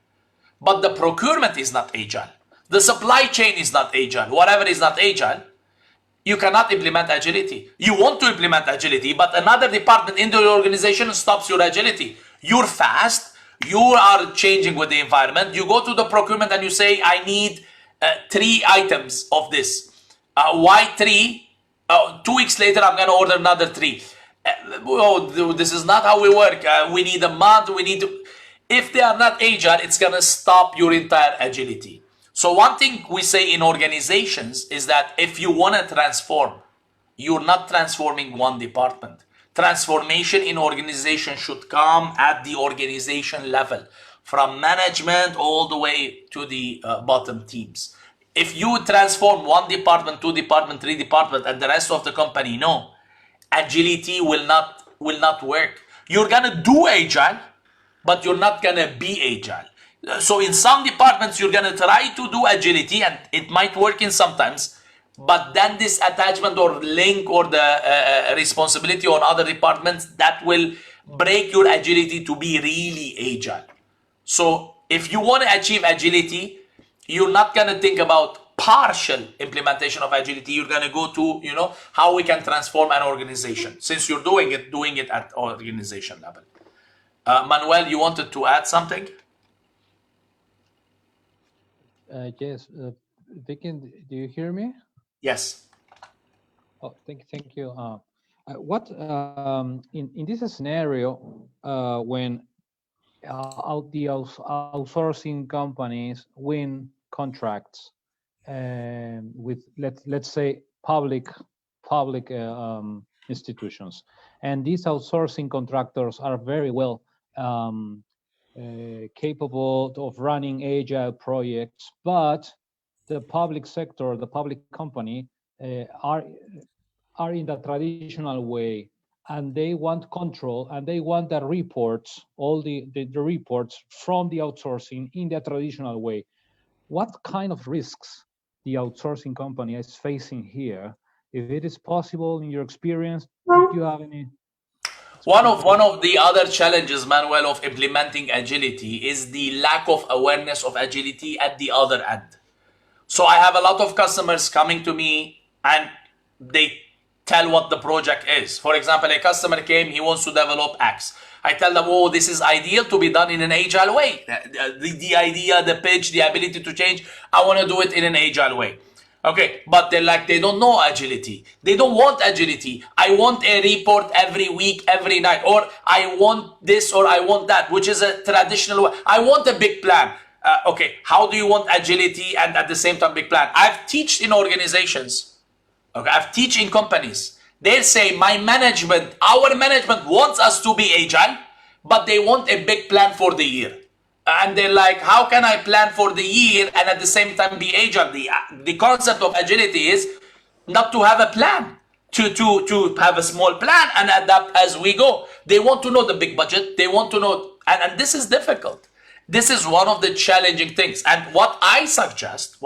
but the procurement is not agile, the supply chain is not agile, whatever is not agile, you cannot implement agility. You want to implement agility, but another department in the organization stops your agility. You're fast, you are changing with the environment, you go to the procurement and you say, I need 3 items of this. Why 3? 2 weeks later, I'm going to order another 3. This is not how we work. We need a month, If they are not agile, it's going to stop your entire agility. So one thing we say in organizations is that if you want to transform, you're not transforming one department. Transformation in organization should come at the organization level, from management all the way to the bottom teams. If you transform one department, 2 department, 3 department, and the rest of the company, no, agility will not work. You're gonna do agile, but you're not gonna be agile. So in some departments, you're gonna try to do agility, and it might work in sometimes, but then this attachment or link or the responsibility on other departments, that will break your agility to be really agile. So if you want to achieve agility, you're not going to think about partial implementation of agility. You're going to go to, you know, how we can transform an organization. Since you're doing it at organization level. Manuel, you wanted to add something? Yes, Vicken, do you hear me? Yes. Oh, thank you. What in this scenario when the outsourcing companies win contracts with let's say public institutions, and these outsourcing contractors are very well capable of running agile projects, but the public sector, the public company are in the traditional way, and they want control, and they want the reports, all the reports from the outsourcing in the traditional way. What kind of risks the outsourcing company is facing here? If it is possible, in your experience, do you have any? One of the other challenges, Manuel, of implementing agility is the lack of awareness of agility at the other end. So I have a lot of customers coming to me and they tell what the project is. For example, a customer came, he wants to develop X. I tell them, oh, this is ideal to be done in an agile way. The idea, the pitch, the ability to change, I want to do it in an agile way. Okay, but they're like, they don't know agility. They don't want agility. I want a report every week, every night, or I want this or I want that, which is a traditional way. I want a big plan. Okay, how do you want agility and at the same time big plan? I've taught in organizations. Okay, I've taught in companies. They say our management wants us to be agile, but they want a big plan for the year. And they're like, how can I plan for the year and at the same time be agile? The concept of agility is not to have a plan, to have a small plan and adapt as we go. They want to know the big budget. They want to know, and this is difficult. This is one of the challenging things. And what I suggest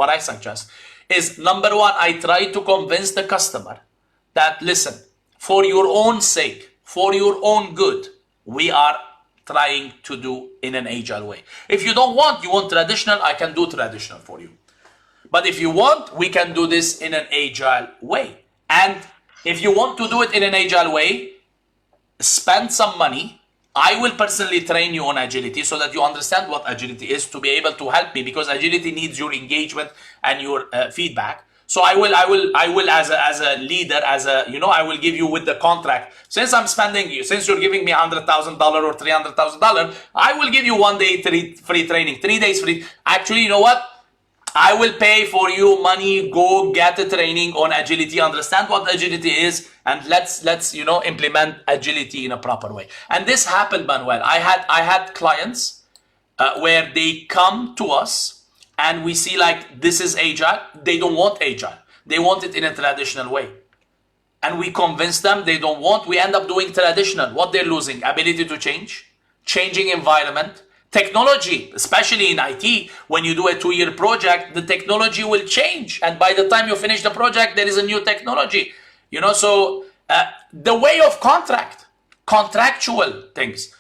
is, number one, I try to convince the customer that, listen, for your own sake, for your own good, we are trying to do in an agile way. If you don't want, you want traditional, I can do traditional for you. But if you want, we can do this in an agile way. And if you want to do it in an agile way, spend some money. I will personally train you on agility so that you understand what agility is, to be able to help me, because agility needs your engagement and your feedback. So I will as a leader, I will give you with the contract. Since you're giving me $100,000 or $300,000, I will give you 1 day free training, 3 days free. Actually, you know what? I will pay for you money. Go get a training on agility, understand what agility is, and let's implement agility in a proper way. And this happened, Manuel. I had clients where they come to us and we see like, this is agile. They don't want agile. They want it in a traditional way. And we convince them they don't want. We end up doing traditional. What they're losing? Ability to change, changing environment, technology, especially in IT. When you do a 2-year project, the technology will change. And by the time you finish the project, there is a new technology. So the way of contractual things.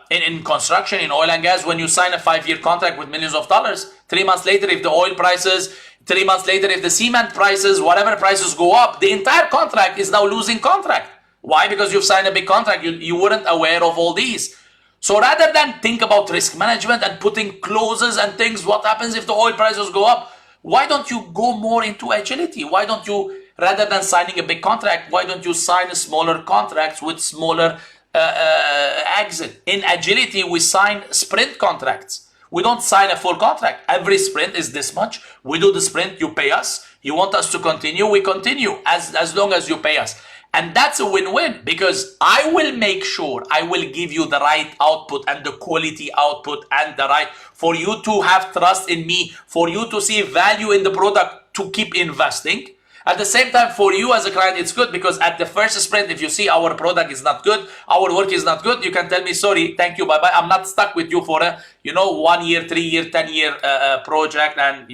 In construction, in oil and gas, when you sign a 5-year contract with millions of dollars, 3 months later, if the oil prices, 3 months later, if the cement prices, whatever prices go up, the entire contract is now losing contract. Why? Because you've signed a big contract. You weren't aware of all these. So rather than think about risk management and putting clauses and things, what happens if the oil prices go up? Why don't you go more into agility? Why don't you, rather than signing a big contract, why don't you sign smaller contracts with smaller exit? In agility, we sign sprint contracts. We don't sign a full contract. Every sprint is this much. We do the sprint, you pay us. You want us to continue, we continue as long as you pay us. And that's a win-win, because I will make sure I will give you the right output and the quality output and the right for you to have trust in me, for you to see value in the product, to keep investing. At the same time, for you as a client, it's good, because at the first sprint, if you see our product is not good, our work is not good, you can tell me, sorry, thank you, bye-bye. I'm not stuck with you for a, 1 year, 3 year, 10 year project, and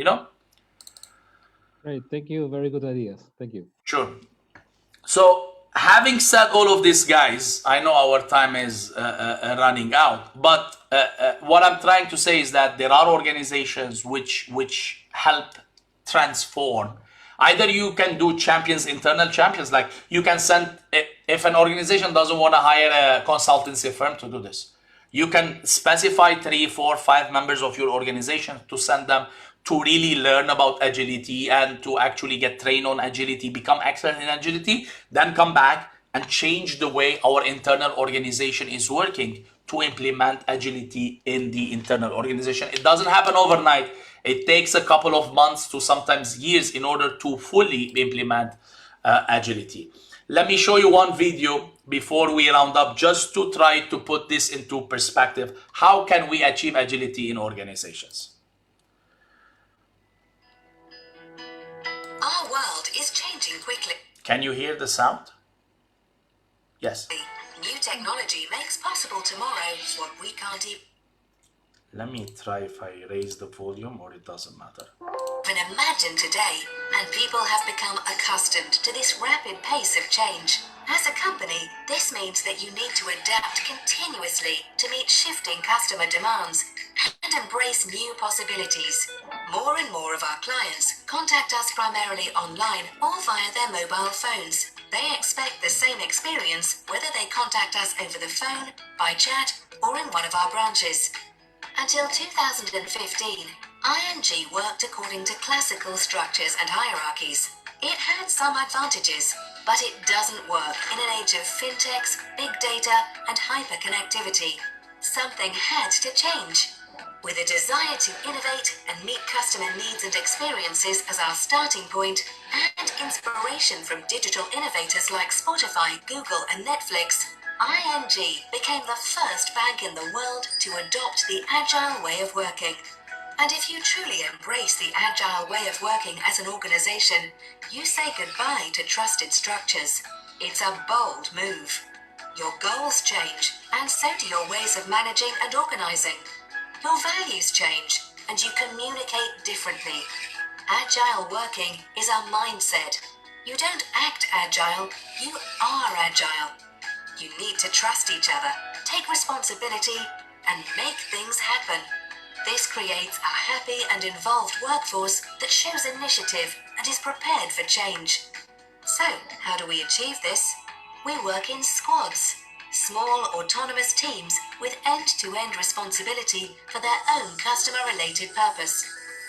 Great, thank you. Very good ideas. Thank you. Sure. So having said all of this, guys, I know our time is running out, but what I'm trying to say is that there are organizations which help transform. Either you can do champions, internal champions, like you can send, if an organization doesn't want to hire a consultancy firm to do this, you can specify 3, 4, 5 members of your organization to send them to really learn about agility and to actually get trained on agility, become expert in agility, then come back and change the way our internal organization is working to implement agility in the internal organization. It doesn't happen overnight. It takes a couple of months to sometimes years in order to fully implement agility. Let me show you one video before we round up, just to try to put this into perspective. How can we achieve agility in organizations? Our world is changing quickly. Can you hear the sound? Yes. New technology makes possible tomorrow what we can't Let me try if I raise the volume, or it doesn't matter. even imagine today, and people have become accustomed to this rapid pace of change. As a company, this means that you need to adapt continuously to meet shifting customer demands and embrace new possibilities. More and more of our clients contact us primarily online or via their mobile phones. They expect the same experience whether they contact us over the phone, by chat, or in one of our branches. Until 2015, ING worked according to classical structures and hierarchies. It had some advantages, but it doesn't work in an age of fintechs, big data, and hyperconnectivity. Something had to change. With a desire to innovate and meet customer needs and experiences as our starting point, and inspiration from digital innovators like Spotify, Google, and Netflix, ING became the first bank in the world to adopt the Agile way of working. And if you truly embrace the Agile way of working as an organization, you say goodbye to trusted structures. It's a bold move. Your goals change, and so do your ways of managing and organizing. Your values change, and you communicate differently. Agile working is a mindset. You don't act agile, you are agile. You need to trust each other, take responsibility, and make things happen. This creates a happy and involved workforce that shows initiative and is prepared for change. So, how do we achieve this? We work in squads, small autonomous teams with end-to-end responsibility for their own customer-related purpose.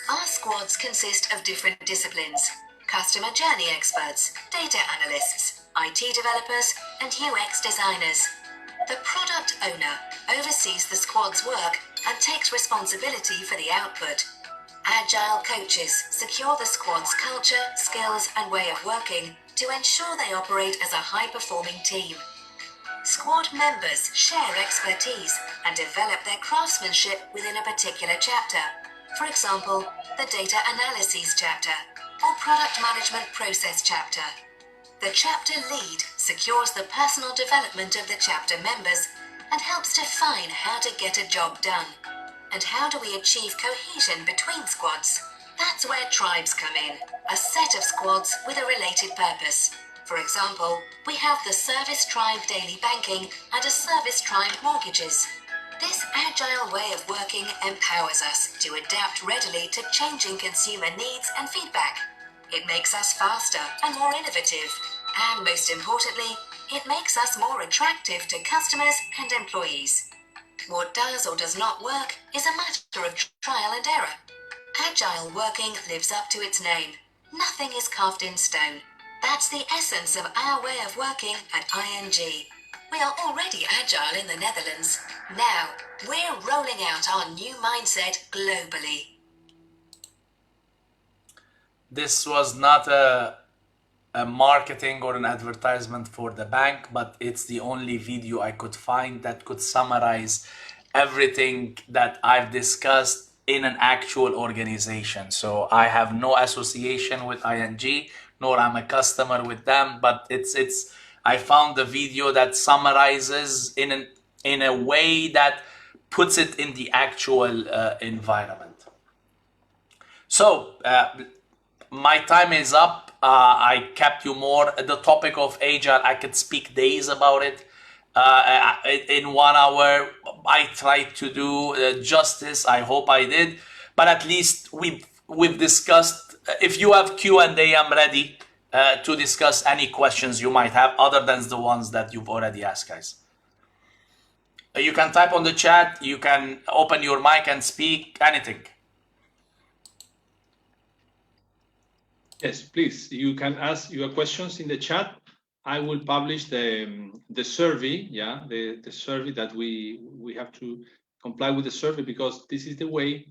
Our squads consist of different disciplines: customer journey experts, data analysts, IT developers, and UX designers. The product owner oversees the squad's work and takes responsibility for the output. Agile coaches secure the squad's culture, skills, and way of working to ensure they operate as a high-performing team. Squad members share expertise and develop their craftsmanship within a particular chapter. For example, the data analyses chapter or product management process chapter. The chapter lead secures the personal development of the chapter members and helps define how to get a job done. And how do we achieve cohesion between squads? That's where tribes come in, a set of squads with a related purpose. For example, we have the Service Tribe Daily Banking and a Service Tribe Mortgages. This agile way of working empowers us to adapt readily to changing consumer needs and feedback. It makes us faster and more innovative. And most importantly, it makes us more attractive to customers and employees. What does or does not work is a matter of trial and error. Agile working lives up to its name. Nothing is carved in stone. That's the essence of our way of working at ING. We are already agile in the Netherlands. Now, we're rolling out our new mindset globally. This was not a marketing or an advertisement for the bank, but it's the only video I could find that could summarize everything that I've discussed in an actual organization. So I have no association with ING, nor I'm a customer with them, but I found the video that summarizes in a way that puts it in the actual environment. So my time is up. I kept you more. The topic of Agile, I could speak days about it. In 1 hour, I tried to do justice. I hope I did. But at least we've discussed if you have Q&A, I'm ready to discuss any questions you might have other than the ones that you've already asked, guys. You can type on the chat, you can open your mic and speak, anything. Yes, please. You can ask your questions in the chat. I will publish the survey, the survey that we have to comply with the survey, because this is the way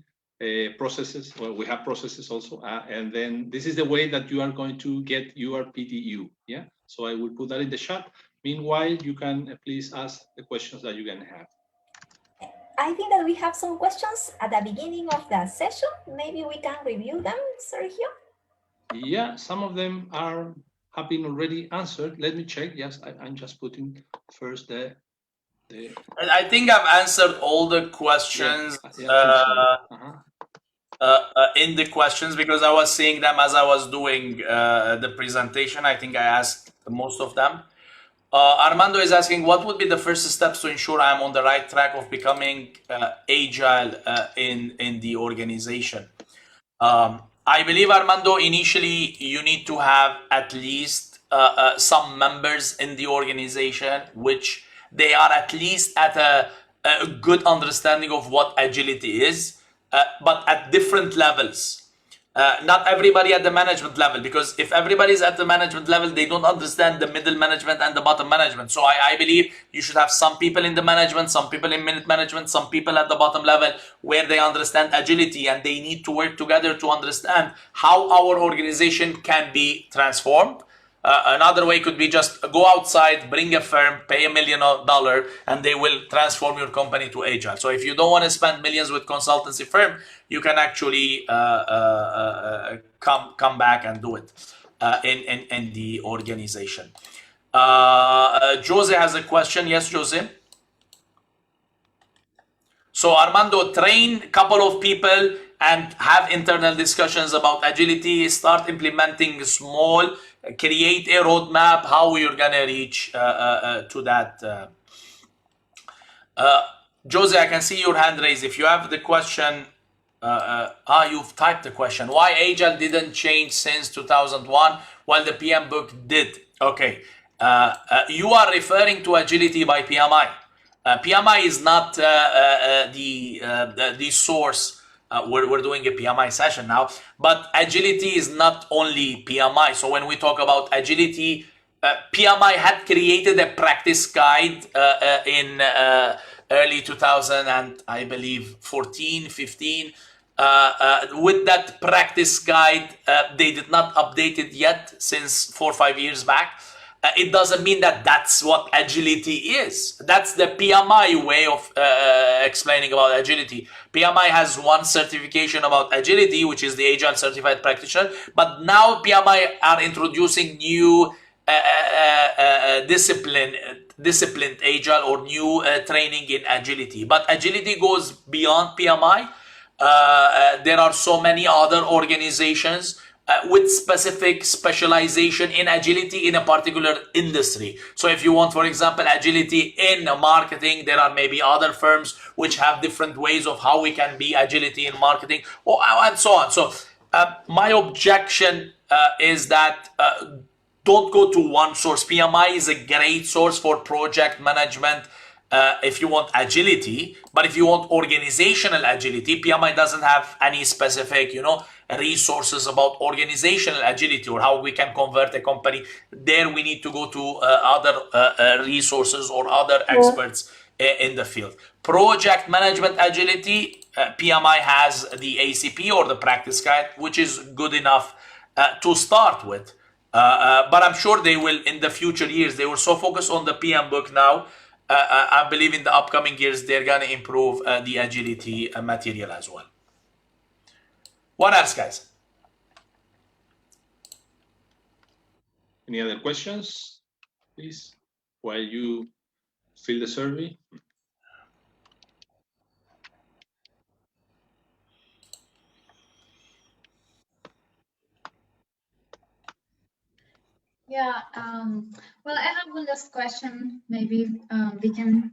processes, well, we have processes also, and then this is the way that you are going to get your PDU, yeah? So I will put that in the chat. Meanwhile, you can please ask the questions that you can have. I think that we have some questions at the beginning of the session. Maybe we can review them, Sergio? Yeah, some of them have been already answered. Let me check. Yes, I'm just putting first the. I think I've answered all the questions in the questions, because I was seeing them as I was doing the presentation. I think I asked most of them. Armando is asking, what would be the first steps to ensure I'm on the right track of becoming agile in the organization? I believe, Armando, initially you need to have at least some members in the organization which they are at least at a good understanding of what agility is, but at different levels. Not everybody at the management level, because if everybody's at the management level, they don't understand the middle management and the bottom management. So I believe you should have some people in the management, some people in minute management, some people at the bottom level where they understand agility, and they need to work together to understand how our organization can be transformed. Another way could be just go outside, bring a firm, pay $1 million, and they will transform your company to agile. So if you don't want to spend millions with consultancy firm, you can actually come back and do it in the organization. Jose has a question. Yes, Jose. So Armando, train a couple of people and have internal discussions about agility, start implementing small, create a roadmap, how you're gonna reach to that. Jose, I can see your hand raised. If you have the question, you've typed the question. Why Agile didn't change since 2001 while the PM book did? Okay, you are referring to agility by PMI. PMI is not the source. We're doing a PMI session now, but agility is not only PMI. So when we talk about agility, PMI had created a practice guide in early 2000 and I believe 14, 15. With that practice guide, they did not update it yet since 4 or 5 years back. It doesn't mean that that's what agility is. That's the PMI way of explaining about agility. PMI has one certification about agility, which is the Agile Certified Practitioner. But now PMI are introducing new disciplined Agile or new training in agility. But agility goes beyond PMI. There are so many other organizations with specific specialization in agility in a particular industry. So if you want, for example, agility in marketing, there are maybe other firms which have different ways of how we can be agility in marketing, and so on. So my objection is that don't go to one source. PMI is a great source for project management if you want agility, but if you want organizational agility, PMI doesn't have any specific, resources about organizational agility or how we can convert a company. There we need to go to other resources or other experts in the field. Project management agility, PMI has the ACP or the practice guide, which is good enough to start with. But I'm sure they will, in the future years, they were so focused on the PM book now. I believe in the upcoming years, they're going to improve the agility material as well. What else, guys? Any other questions, please, while you fill the survey? Yeah, well, I have one last question. Maybe Vicken.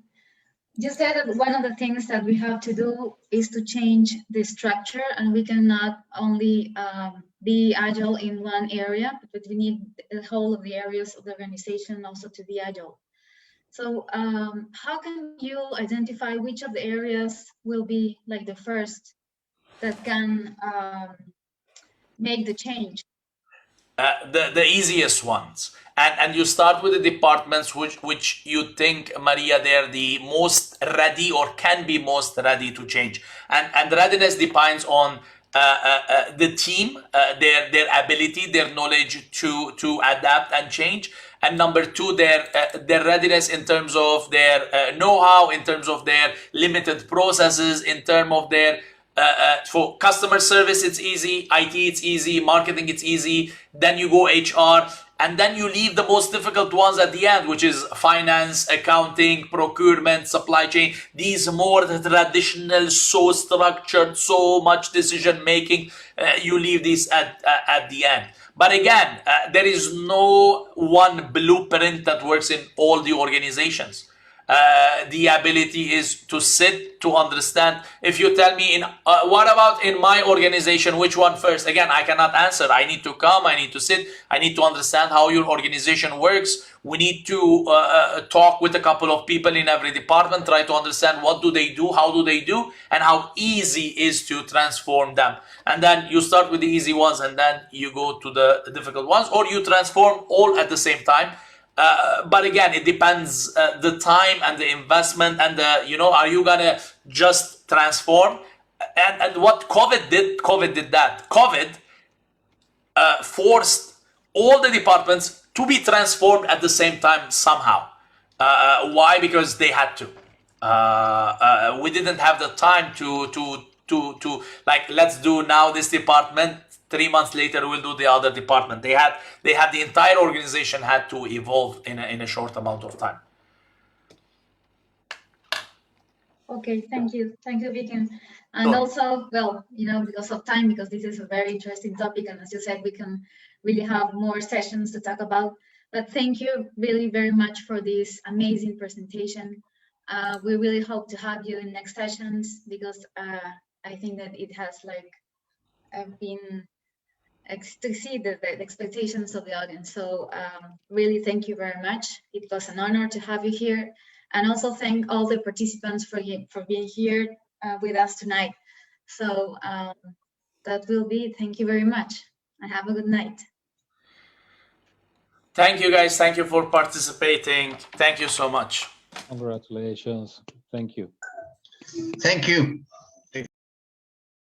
You said that one of the things that we have to do is to change the structure, and we cannot only be agile in one area, but we need the whole of the areas of the organization also to be agile. So how can you identify which of the areas will be like the first that can make the change? The easiest ones, and you start with the departments which you think, Maria, they're the most ready or can be most ready to change, and readiness depends on the team, their ability, their knowledge to adapt and change, and number two, their readiness in terms of their know-how, in terms of their limited processes, in terms of their for customer service, it's easy. IT, it's easy. Marketing, it's easy. Then you go HR, and then you leave the most difficult ones at the end, which is finance, accounting, procurement, supply chain. These more traditional, so structured, so much decision making. You leave these at the end. But again, there is no one blueprint that works in all the organizations. The ability is to sit, to understand. If you tell me, what about in my organization, which one first? Again, I cannot answer. I need to come, I need to sit, I need to understand how your organization works. We need to talk with a couple of people in every department, try to understand what do they do, how do they do, and how easy is to transform them. And then you start with the easy ones, and then you go to the difficult ones, or you transform all at the same time. But again, it depends the time and the investment and the, are you gonna just transform? And what COVID did that. COVID forced all the departments to be transformed at the same time somehow. Why? Because they had to. We didn't have the time to like, let's do now this department. 3 months later, we'll do the other department. They had the entire organization had to evolve in a short amount of time. Okay, thank you, Vicken. And also, well, because of time, because this is a very interesting topic, and as you said, we can really have more sessions to talk about. But thank you really very much for this amazing presentation. We really hope to have you in next sessions, because I think that it has been exceed the expectations of the audience. So really thank you very much. It was an honor to have you here, and also thank all the participants for being here with us tonight. So that will be, thank you very much, and have a good night. Thank you, guys. Thank you for participating. Thank you so much. Congratulations. Thank you. Thank you.